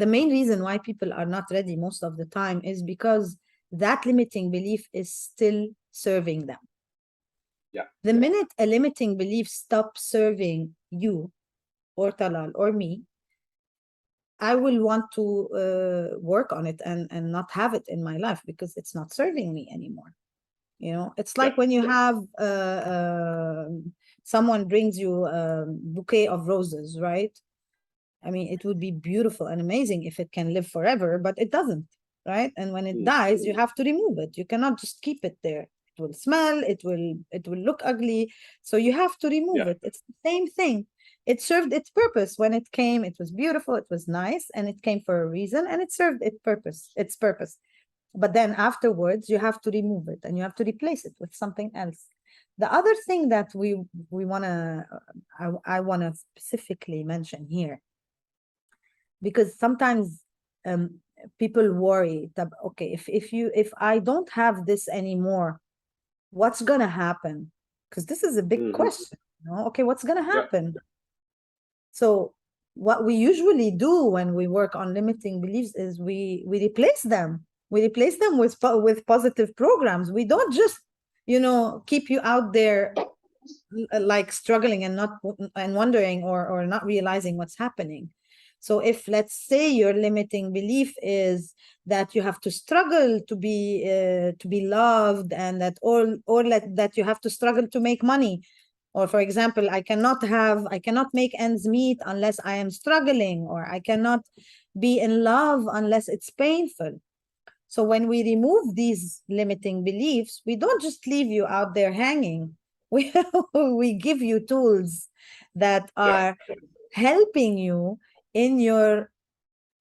main reason why people are not ready most of the time is because that limiting belief is still serving them. Yeah. The minute a limiting belief stops serving you, or Talal, or me, I will want to work on it and not have it in my life because it's not serving me anymore. It's like when you have someone brings you a bouquet of roses, right? I mean, it would be beautiful and amazing if it can live forever, but it doesn't, right? And when it dies, you have to remove it. You cannot just keep it there. It will smell, it will look ugly. So you have to remove it. It's the same thing. It served its purpose when it came. It was beautiful, it was nice, and it came for a reason, and it served its purpose. But then afterwards, you have to remove it and you have to replace it with something else. The other thing that I wanna specifically mention here, because sometimes people worry that, okay, if I don't have this anymore, what's gonna happen? Because this is a big question. Okay, what's gonna happen? So what we usually do when we work on limiting beliefs is we replace them. We replace them with positive programs. We don't just keep you out there like struggling and wondering or not realizing what's happening. So if, let's say, your limiting belief is that you have to struggle to be loved, and that that you have to struggle to make money, or for example, I cannot make ends meet unless I am struggling, or I cannot be in love unless it's painful. So when we remove these limiting beliefs, we don't just leave you out there hanging. We give you tools that are helping you in your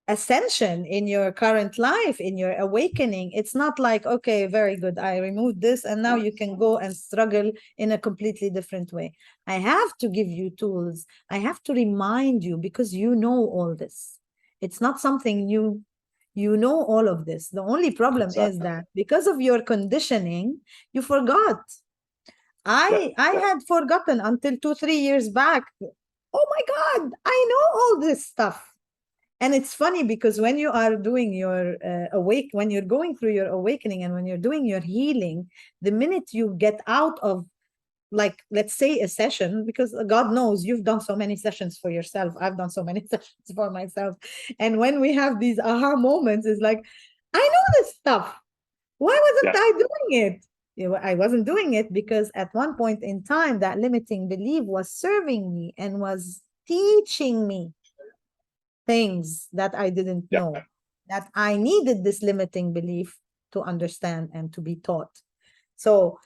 ascension, in your current life, in your awakening. It's not like, okay, very good, I removed this and now you can go and struggle in a completely different way. I have to give you tools. I have to remind you, because you know all this. It's not something new. You know all of this. The only problem is that because of your conditioning, you forgot. I had forgotten until 2-3 years back. Oh my God, I know all this stuff. And it's funny because when you are doing your when you're going through your awakening and when you're doing your healing, the minute you get out of, like, let's say, a session, because God knows you've done so many sessions for yourself, I've done so many sessions for myself, and when we have these aha moments, it's like, I know this stuff. Why wasn't I doing it? I wasn't doing it because at one point in time, that limiting belief was serving me and was teaching me things that I didn't Yeah. know, that I needed this limiting belief to understand and to be taught. So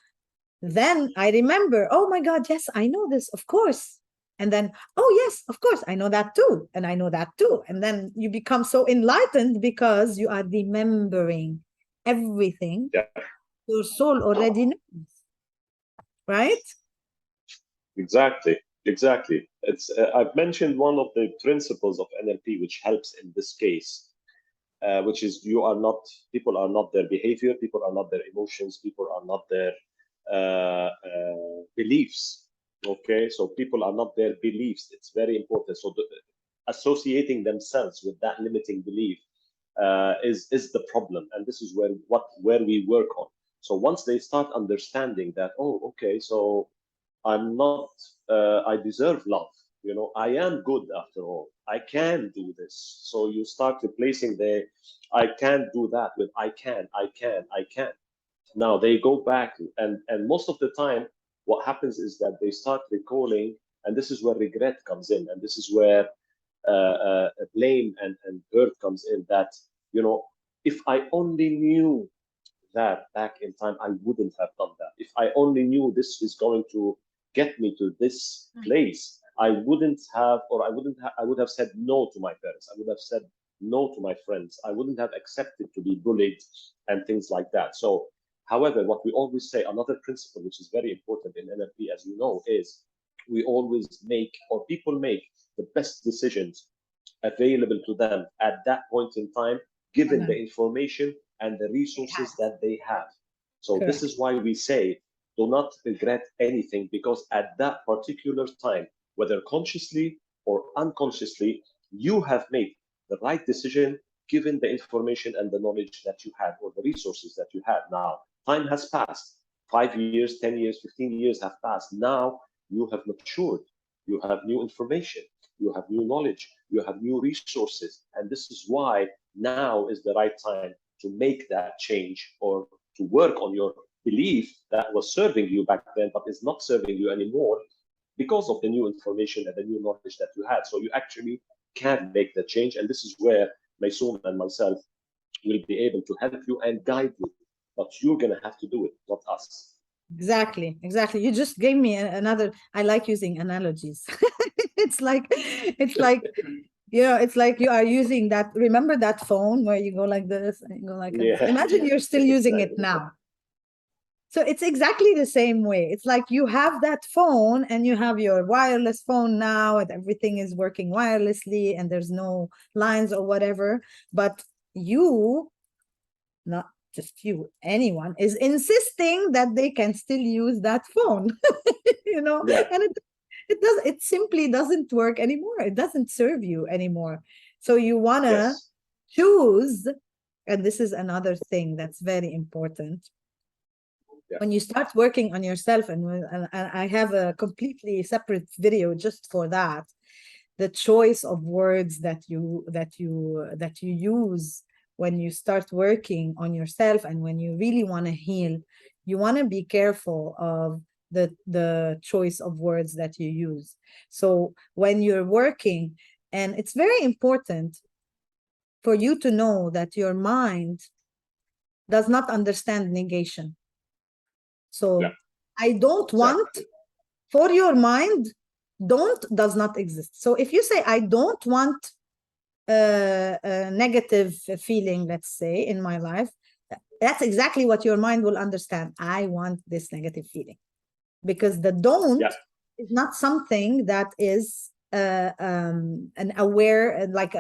then I remember, oh my God, yes, I know this, of course. And then, oh yes, of course, I know that too. And I know that too. And then you become so enlightened because you are remembering everything Yeah. your soul already knows, right? Exactly. Exactly. It's I've mentioned one of the principles of NLP which helps in this case, which is you are not, people are not their behavior, people are not their emotions, people are not their beliefs. Okay, so people are not their beliefs. It's very important. So associating themselves with that limiting belief is the problem, and this is where we work on. So once they start understanding that, oh, okay, so I'm not, I deserve love. You know, I am good after all. I can do this. So you start replacing the I can't do that with I can, I can, I can. Now they go back, and most of the time, what happens is that they start recalling, and this is where regret comes in, and this is where blame and hurt comes in. That, you know, if I only knew that back in time, I wouldn't have done that. If I only knew this is going to get me to this place, I wouldn't have, or I would have said no to my parents. I would have said no to my friends. I wouldn't have accepted to be bullied and things like that. So, however, what we always say, another principle which is very important in NLP, as you know, is we always make, or people make, the best decisions available to them at that point in time, given the information and the resources that they have. So this Correct. is why we say, do not regret anything, because at that particular time, whether consciously or unconsciously, you have made the right decision given the information and the knowledge that you had, or the resources that you had. Now, time has passed. 5 years, 10 years, 15 years have passed. Now you have matured. You have new information. You have new knowledge. You have new resources. And this is why now is the right time to make that change, or to work on your belief that was serving you back then but is not serving you anymore because of the new information and the new knowledge that you had. So you actually can make the change. And this is where Maysoon and myself will be able to help you and guide you. But you're going to have to do it, not us. Exactly, exactly. You just gave me another. I like using analogies. It's like, yeah, it's like you are using that. Remember that phone where you go like this and you go like this? Yeah, Imagine you're still using it exactly. now. So it's exactly the same way. It's like you have that phone and you have your wireless phone now, and everything is working wirelessly and there's no lines or whatever. But you, not just you, anyone is insisting that they can still use that phone, Yeah. and it simply doesn't work anymore. It doesn't serve you anymore. So you wanna Yes. choose, and this is another thing that's very important. Yeah. When you start working on yourself, and I have a completely separate video just for that, the choice of words that you use when you start working on yourself, and when you really want to heal, you want to be careful of the choice of words that you use. So when you're working, and it's very important for you to know that your mind does not understand negation. Yeah. So I don't want, Exactly. for your mind, don't does not exist. So if you say I don't want a negative feeling, let's say, in my life, that's exactly what your mind will understand. I want this negative feeling, because the don't Yeah. is not something that is an aware, like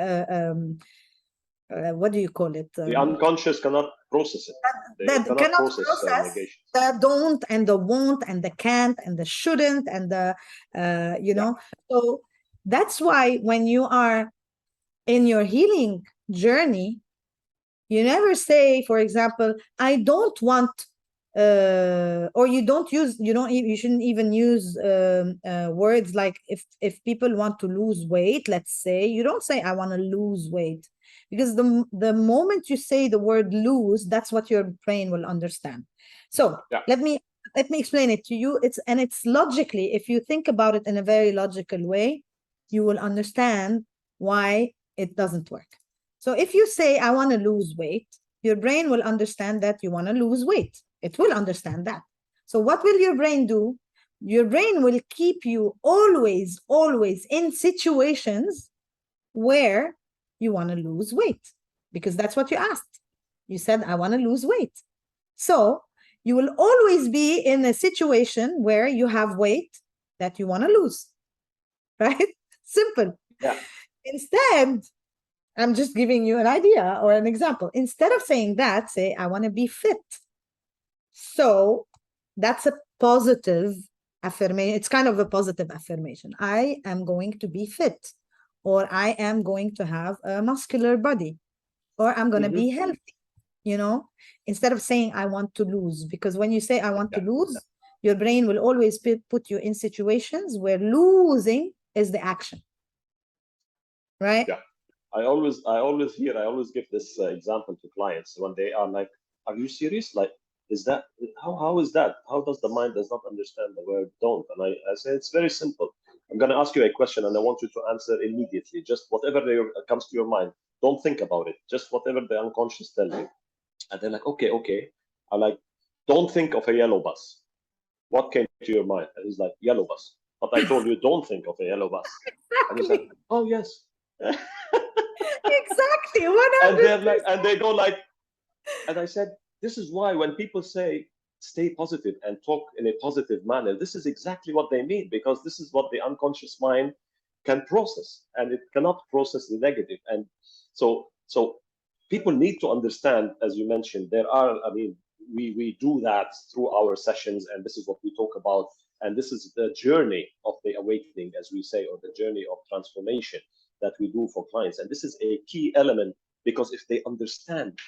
what do you call it? The unconscious cannot process it. They That cannot cannot process process negation. the don't and the won't and the can't and the shouldn't and the Yeah. so that's why when you are in your healing journey, you never say, for example, I don't want, or you don't use, you shouldn't even use words like, if people want to lose weight, let's say, you don't say I want to lose weight, because the moment you say the word lose, that's what your brain will understand. So Yeah. let me explain it to you. It's logically, if you think about it in a very logical way, you will understand why it doesn't work. So if you say, I want to lose weight, your brain will understand that you want to lose weight. It will understand that. So what will your brain do? Your brain will keep you always, always in situations where you want to lose weight, because that's what you asked. You said, I want to lose weight. So you will always be in a situation where you have weight that you want to lose, right? Simple. Yeah. Instead, I'm just giving you an idea or an example. Instead of saying that, say, I want to be fit. So that's a positive affirmation. It's kind of a positive affirmation. I am going to be fit, or I am going to have a muscular body, or I'm going to be healthy. Instead of saying I want to lose, because when you say I want to lose, your brain will always put you in situations where losing is the action, right? Yeah. I always give this example to clients when they are like, "Are you serious? Like, is that how is that? How does the mind does not understand the word don't?" And I say it's very simple. I'm going to ask you a question, and I want you to answer immediately. Just whatever comes to your mind. Don't think about it. Just whatever the unconscious tells you. And they're like, "Okay, okay." I like, "Don't think of a yellow bus." What came to your mind? And he's like, "Yellow bus." But I told you, don't think of a yellow bus. And he's like, Exactly. "Oh yes." Exactly. And they're like, 100%. and they go like, and I said, this is why when people say stay positive and talk in a positive manner, this is exactly what they mean, because this is what the unconscious mind can process, and it cannot process the negative. And so people need to understand, as you mentioned, there are, I mean, we do that through our sessions, and this is what we talk about. And this is the journey of the awakening, as we say, or the journey of transformation that we do for clients. And this is a key element, because if they understand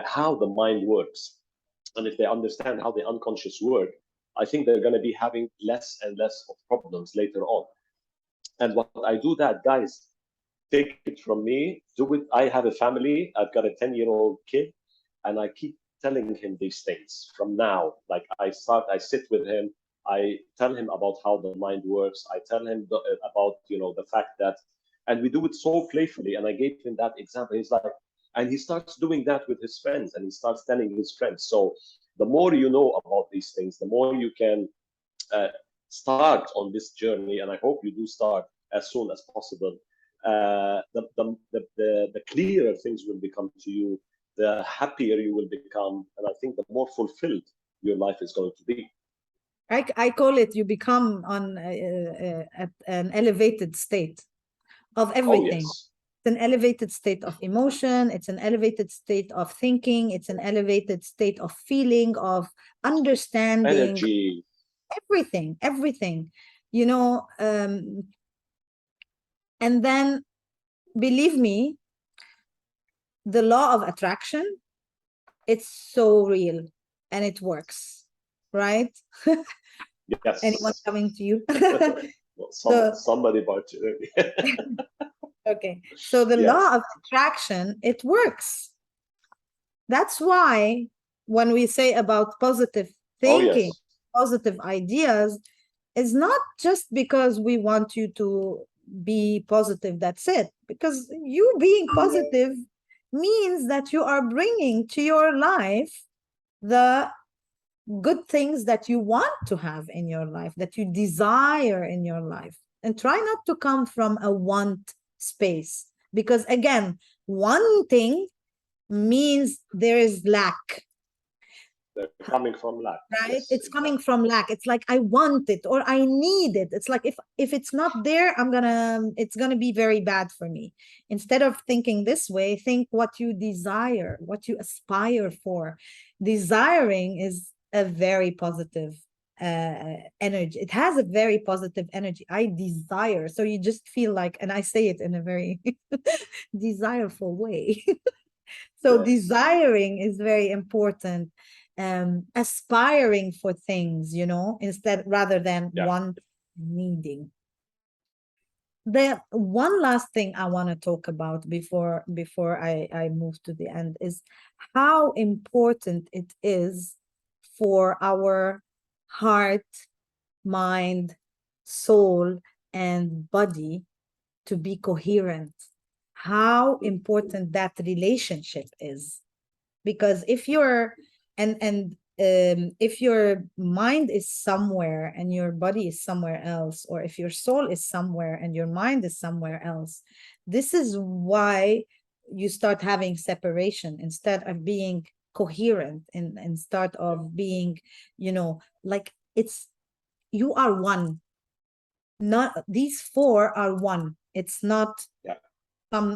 how the mind works, and if they understand how the unconscious work, I think they're going to be having less and less of problems later on. And what I do that, guys, take it from me, do it. I have a family. I've got a 10-year-old kid, and I keep telling him these things from now. Like I sit with him. I tell him about how the mind works. I tell him about, the fact that, and we do it so playfully. And I gave him that example. He's like, and he starts doing that with his friends, and he starts telling his friends. So the more you know about these things, the more you can uh, start on this journey. And I hope you do start as soon as possible. The clearer things will become to you, the happier you will become, and I think the more fulfilled your life is going to be. I call it, you become on an elevated state of Oh everything. yes, It's an elevated state of emotion. It's an elevated state of thinking. It's an elevated state of feeling, of understanding, energy. everything, everything, you know. And then, believe me, the law of attraction, it's so real and it works, right? Anyone Yes. coming to you? Well, So, somebody bought you. okay. So the law Yes. of attraction, it works. That's why when we say about positive Oh thinking, yes. positive ideas, it's not just because we want you to be positive, that's it. Because you being positive means that you are bringing to your life the good things that you want to have in your life, that you desire in your life. And try not to come from a want space. Because again, wanting means there is lack, They're coming from lack. right? Yes, It's coming exactly. from lack. It's like I want it or I need it. It's like if it's not there, it's gonna be very bad for me. Instead of thinking this way, think what you desire, what you aspire for. Desiring is a very positive energy. It has a very positive energy. I desire. So you just feel like, and I say it in a very desireful way. So Yes. desiring is very important. Aspiring for things, instead rather than Yeah. want, needing. The one last thing I want to talk about before I move to the end is how important it is for our heart, mind, soul, and body to be coherent. How important that relationship is. Because if you're if your mind is somewhere and your body is somewhere else, or if your soul is somewhere and your mind is somewhere else, this is why you start having separation instead of being coherent, and start of being, like, it's, you are one. Not these four are one. It's not Yeah.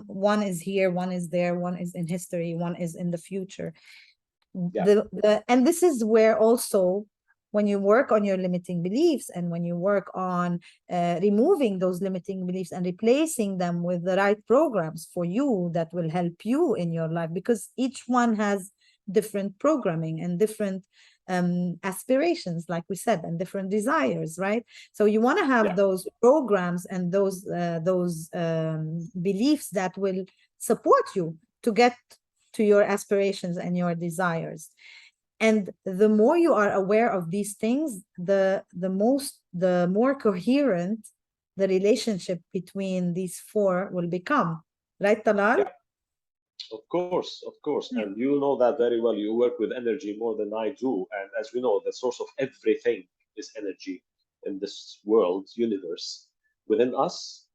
one is here, one is there, one is in history, one is in the future. Yeah. And this is where also, when you work on your limiting beliefs, and when you work on removing those limiting beliefs and replacing them with the right programs for you that will help you in your life, because each one has different programming and different aspirations, like we said, and different desires, right? So you want to have Yeah. those programs and those beliefs that will support you to get to your aspirations and your desires. And the more you are aware of these things, the more coherent the relationship between these four will become, right, Talal? Yeah. Of course, of course. Yeah. And you know that very well. You work with energy more than I do. And as we know, the source of everything is energy in this world, universe. Within us,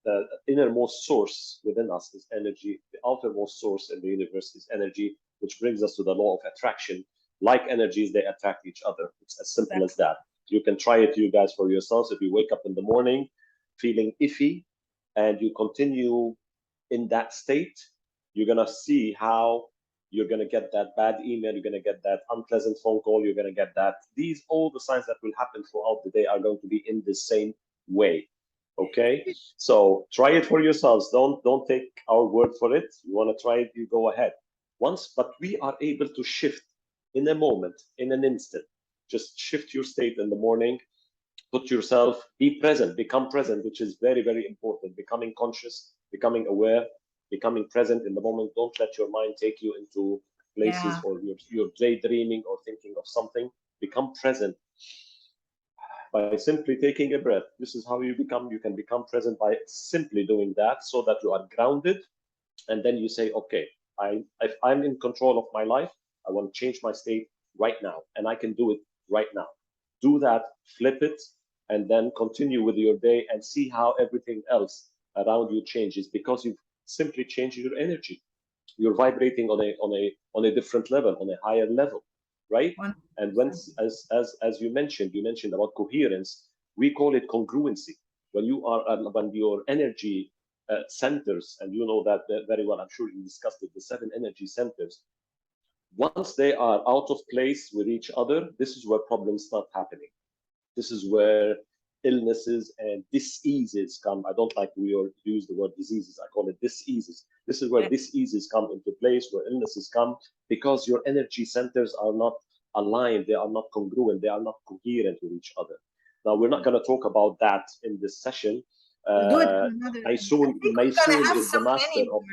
the innermost source within us is energy. The outermost source in the universe is energy, which brings us to the law of attraction. Like energies, they attract each other. It's as simple as that. You can try it, you guys, for yourselves. If you wake up in the morning feeling iffy and you continue in that state, you're going to see how you're going to get that bad email, you're going to get that unpleasant phone call, you're going to get that. These, all the signs that will happen throughout the day are going to be in the same way. Okay, so try it for yourselves. Don't take our word for it. You want to try it, you go ahead. Once, but we are able to shift in a moment, in an instant. Just shift your state in the morning, put yourself, be present, become present, which is very, very important. Becoming conscious, becoming aware, becoming present in the moment. Don't let your mind take you into places, Yeah. or you're daydreaming or thinking of something. Become present by simply taking a breath. This is how you can become present by simply doing that, so that you are grounded. And then you say, okay, if I'm in control of my life, I want to change my state right now, and I can do it right now. Do that, flip it, and then continue with your day and see how everything else around you changes, because you've simply changed your energy. You're vibrating on a different level, on a higher level, right? And once, as you mentioned about coherence, we call it congruency. When your energy centers, and you know that very well, I'm sure you discussed it, the 7 energy centers, once they are out of place with each other, this is where problems start happening. This is where illnesses and diseases come. I don't like we use the word diseases. I call it diseases. This is where diseases come into place, where illnesses come, because your energy centers are not aligned. They are not congruent. They are not coherent with each other. Now, we're not going to talk about that in this session. We'll do it in another. I think we're gonna Maysoon have is so the master many of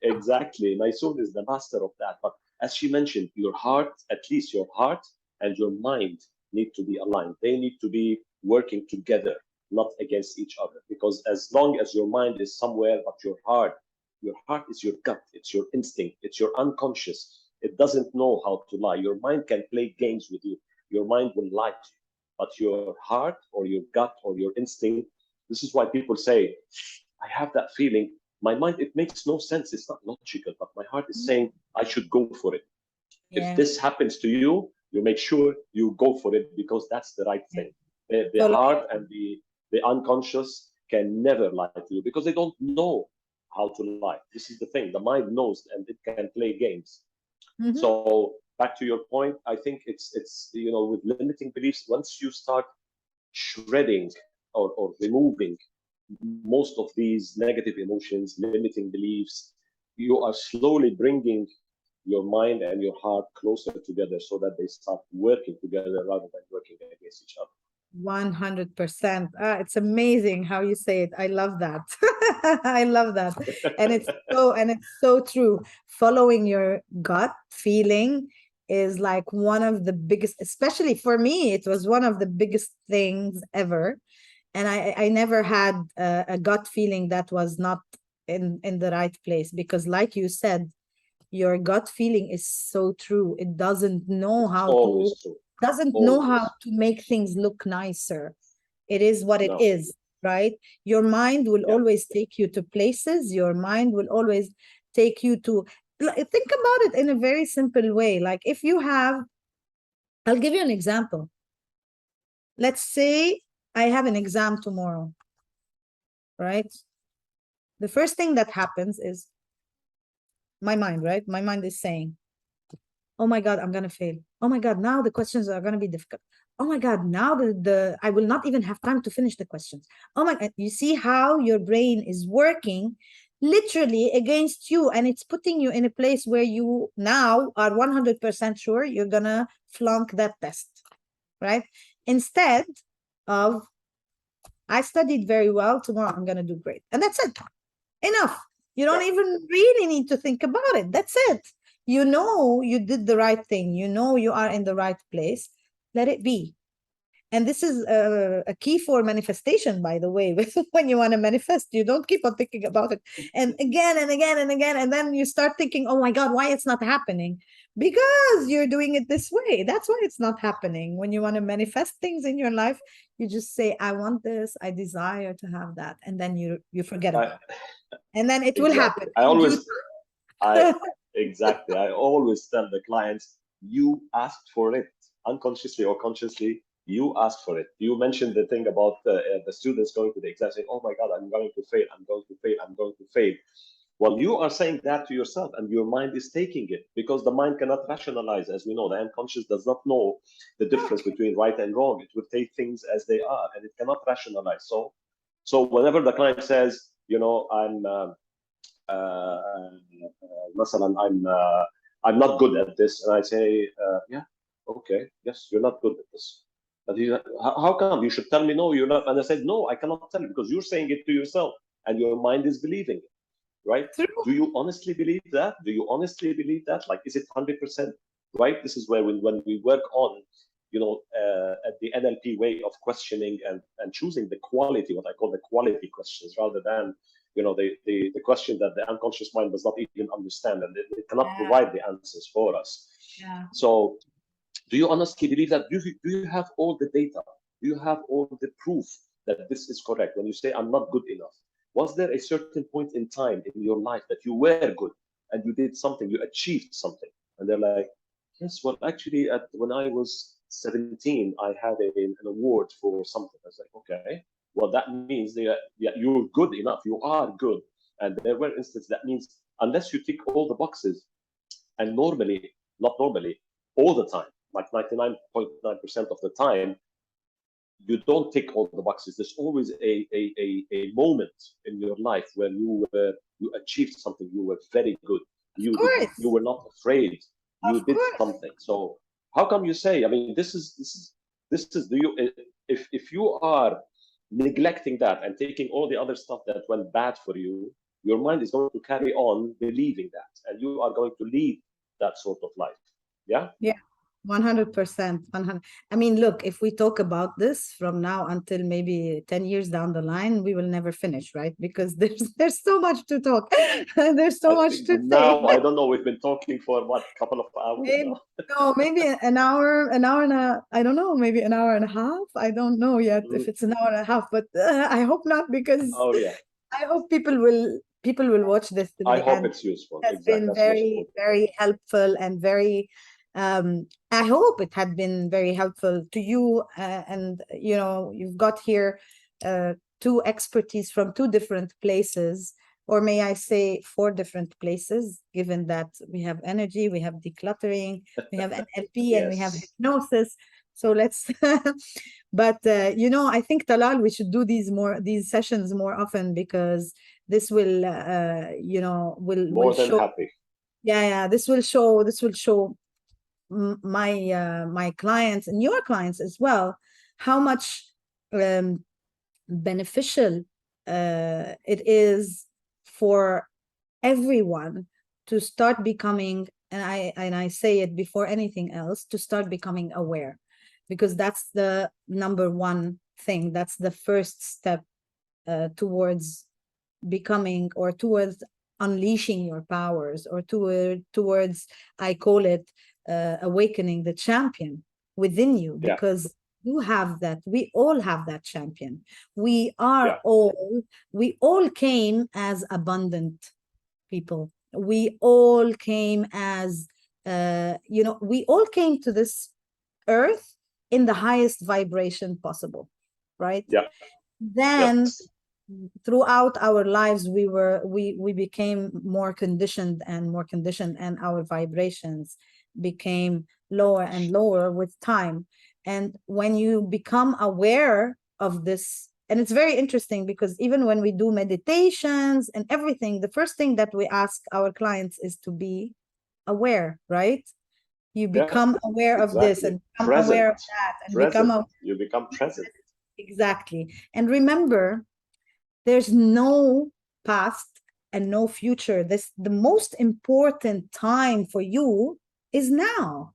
exactly. Maysoon is the master of that. But as she mentioned, your heart, at least your heart and your mind, need to be aligned. They need to be working together, not against each other. Because as long as your mind is somewhere, but your heart is your gut, it's your instinct, it's your unconscious. It doesn't know how to lie. Your mind can play games with you. Your mind will lie to you. But your heart or your gut or your instinct, this is why people say, I have that feeling. My mind, it makes no sense. It's not logical, but my heart is saying I should go for it. If Yeah. this happens to you, you make sure you go for it, because that's the right thing. The Totally. heart and the unconscious can never lie to you, because they don't know how to lie. This is the thing. The mind knows, and it can play games. Mhm. So back to your point, I think it's with limiting beliefs, once you start shredding or removing most of these negative emotions, limiting beliefs, you are slowly bringing your mind and your heart closer together, so that they start working together rather than working against each other. 100%. It's amazing how you say it. I love that. I love that. And it's so true. Following your gut feeling is like one of the biggest, especially for me, it was one of the biggest things ever. And I never had a gut feeling that was not in the right place, because like you said, your gut feeling is so true. It doesn't know It's how to always true. Always. make things look nicer. It is what it No. is, right? Your mind will Yeah. always take you to places. Your mind will always take you to, think about it in a very simple way. Like if you have, I'll give you an example. Let's say I have an exam tomorrow, right? The first thing that happens is my mind, right? My mind is saying, oh my God, I'm gonna fail. Oh my God, now the questions are gonna be difficult. Oh my God, now the I will not even have time to finish the questions. Oh my God, you see how your brain is working literally against you, and it's putting you in a place where you now are 100% sure you're gonna flunk that test, right? Instead of, I studied very well, tomorrow I'm gonna do great. And that's it. Enough. You don't Yeah. even really need to think about it. That's it. You know you did the right thing. You know you are in the right place. Let it be. And this is a key for manifestation, by the way. When you want to manifest, you don't keep on thinking about it and again and again and again. And then you start thinking, oh my God, why it's not happening? Because you're doing it this way. That's why it's not happening. When you want to manifest things in your life, you just say, I want this, I desire to have that. And then you forget I, about it. And then it will happen exactly. I in due always, I time. exactly. I always tell the clients, you asked for it, unconsciously or consciously. You asked for it. You mentioned the thing about the students going to the exam saying, "Oh my God, I'm going to fail. I'm going to fail. I'm going to fail." Well, you are saying that to yourself, and your mind is taking it because the mind cannot rationalize. As we know, the unconscious does not know the difference between right and wrong. It will take things as they are, and it cannot rationalize. So whenever the client says, مثلا I'm not good at this, and I say, yeah, okay, yes, you're not good at this. But how come? You should tell me no, you're not. And I said, no, I cannot tell you because you're saying it to yourself, and your mind is believing it, right? True. Do you honestly believe that? Do you honestly believe that? Like, is it 100%? Right? This is where when we work on, at the NLP way of questioning and choosing the quality, what I call the quality questions, rather than the question that the unconscious mind does not even understand, and it cannot Yeah. provide the answers for us. Yeah. So do you honestly believe that? Do you have all the data? Do you have all the proof that this is correct? When you say I'm not good enough, was there a certain point in time in your life that you were good and you did something, you achieved something? And they're like, yes, well, actually, when I was 17, I had an award for something. I was like, okay, well, that means that yeah, you're good enough. You are good. And there were instances that means unless you tick all the boxes, and normally, not normally, all the time, like 99.9% of the time, you don't tick all the boxes. There's always a moment in your life where you achieved something. You were very good. Of You course. were not afraid. You Of did course. something. So how come you say? I mean, this is. Do you if you are neglecting that and taking all the other stuff that went bad for you, your mind is going to carry on believing that, and you are going to lead that sort of life. Yeah. Yeah. 100%. 100. I mean, look, if we talk about this from now until maybe 10 years down the line, we will never finish, right? Because there's so much to talk. There's so I much think to say. now I don't know. We've been talking for what, couple of hours Maybe, now. no, maybe an hour and a, I don't know, maybe an hour and a half. I don't know yet if it's an hour and a half, but I hope not, because Oh yeah, I hope people will watch this I today, hope and it's useful. has Exactly, been that's most very, important. very helpful and very, I hope it had been very helpful to you. And you've got here two expertise from two different places, or may I say four different places, given that we have energy, we have decluttering, we have NLP, and we have Yes. hypnosis. So let's but I think, Talal, we should do these sessions more often, because this will will More than show. happy. Yeah, this will show my clients and your clients as well how much um, beneficial it is for everyone to start becoming and I say it before anything else, to start becoming aware, because that's the number one thing. That's the first step towards becoming, or towards unleashing your powers, or towards, I call it, awakening the champion within you, Yeah. because you have that. We all have that champion. We are Yeah. we all came as abundant people. We all came as we all came to this earth in the highest vibration possible, right? Yeah. Then Yes. throughout our lives, we became more conditioned and more conditioned, and our vibrations became lower and lower with time. And when you become aware of this, and it's very interesting, because even when we do meditations and everything, the first thing that we ask our clients is to be aware, right? You Yeah. become aware of this, Exactly. and become Present. aware of that, and become Present. aware. You become present. Exactly. And remember, there's no past and no future. The most important time for you is now.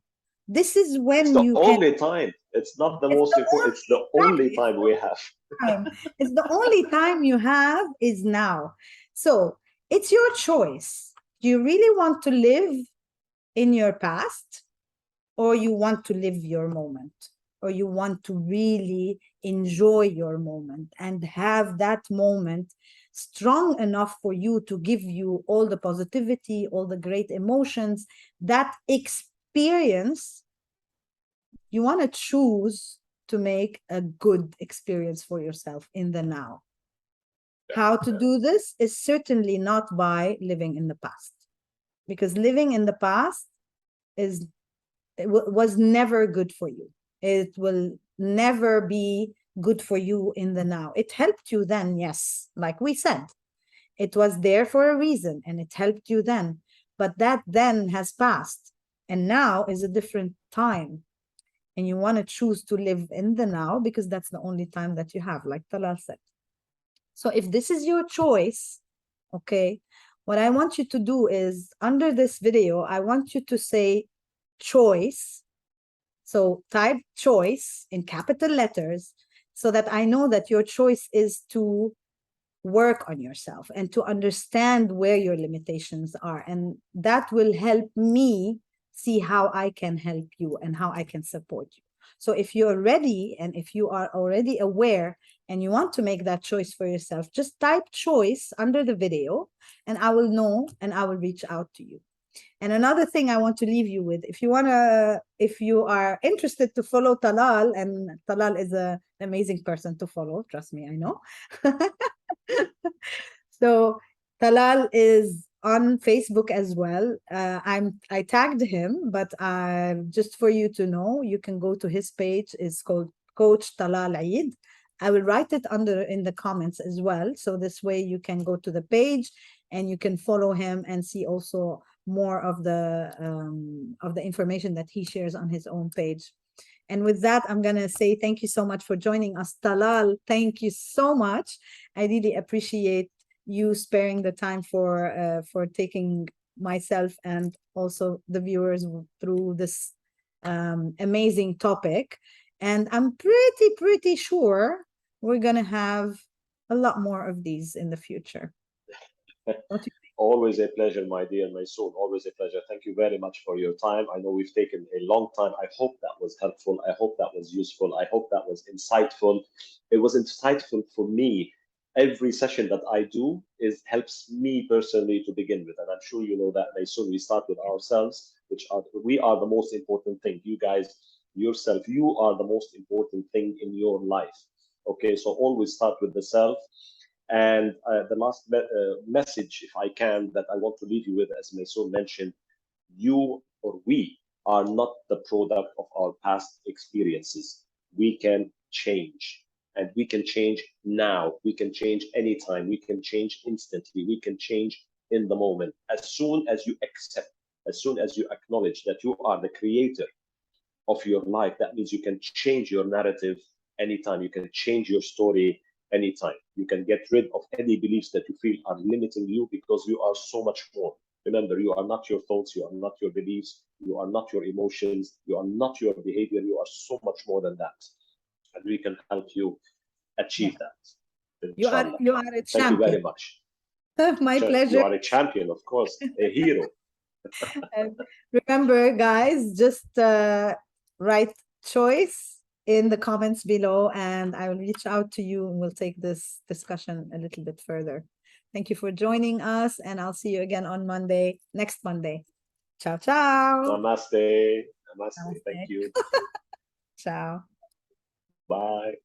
This is It's when the you can. only time. It's not the It's most the important. only, It's the only exactly, time we have. time. It's the only time you have is now. So it's your choice. Do you really want to live in your past, or you want to live your moment, or you want to really enjoy your moment and have that moment strong enough for you to give you all the positivity, all the great emotions, that experience? You want to choose to make a good experience for yourself in the now. How to do this is certainly not by living in the past, because living in the past is was never good for you. It will never be good for you in the now. It helped you then, yes, like we said. It was there for a reason, and it helped you then. But that then has passed, and now is a different time. And you want to choose to live in the now, because that's the only time that you have, like Talal said. So if this is your choice, okay, what I want you to do is, under this video, I want you to say choice. So type choice in capital letters, so that I know that your choice is to work on yourself and to understand where your limitations are. And that will help me see how I can help you and how I can support you. So if you're ready, and if you are already aware and you want to make that choice for yourself, just type choice under the video, and I will know, and I will reach out to you. And another thing I want to leave you with, if you are interested to follow Talal, and Talal is an amazing person to follow, trust me, I know. So Talal is on Facebook as well. I tagged him, but just for you to know, you can go to his page. It's called Coach Talal Eid. I will write it under in the comments as well. So this way you can go to the page and you can follow him and see also more of the information that he shares on his own page. And with that, I'm gonna say thank you so much for joining us, Talal. Thank you so much. I really appreciate you sparing the time for taking myself and also the viewers through this amazing topic. And I'm pretty sure we're gonna have a lot more of these in the future. What do Always a pleasure, my dear, my soul. Always a pleasure. Thank you very much for your time. I know we've taken a long time. I hope that was helpful. I hope that was useful. I hope that was insightful. It was insightful for me. Every session that I do is helps me personally to begin with, and I'm sure you know that. Very soon we start with ourselves, which are we are the most important thing. You guys, yourself, you are the most important thing in your life. Okay, so always start with the self. And the last message, if I can, that I want to leave you with, as Maysoon mentioned, you or we are not the product of our past experiences. We can change, and we can change now. We can change anytime. We can change instantly. We can change in the moment. As soon as you accept, as soon as you acknowledge that you are the creator of your life, that means you can change your narrative anytime. You can change your story anytime. You can get rid of any beliefs that you feel are limiting you, because you are so much more Remember, you are not your thoughts, you are not your beliefs, you are not your emotions, you are not your behavior, you are so much more than that. And we can help you Yeah. achieve that. You are Inshallah. you are a Thank you very champion. much. My You pleasure. are a champion, of course, a hero. And remember, guys, just write choice in the comments below, and I will reach out to you and we'll take this discussion a little bit further. Thank you for joining us, and I'll see you again on Monday, next Monday. Ciao, ciao. Namaste. Namaste. Thank Namaste. you. Ciao. Bye.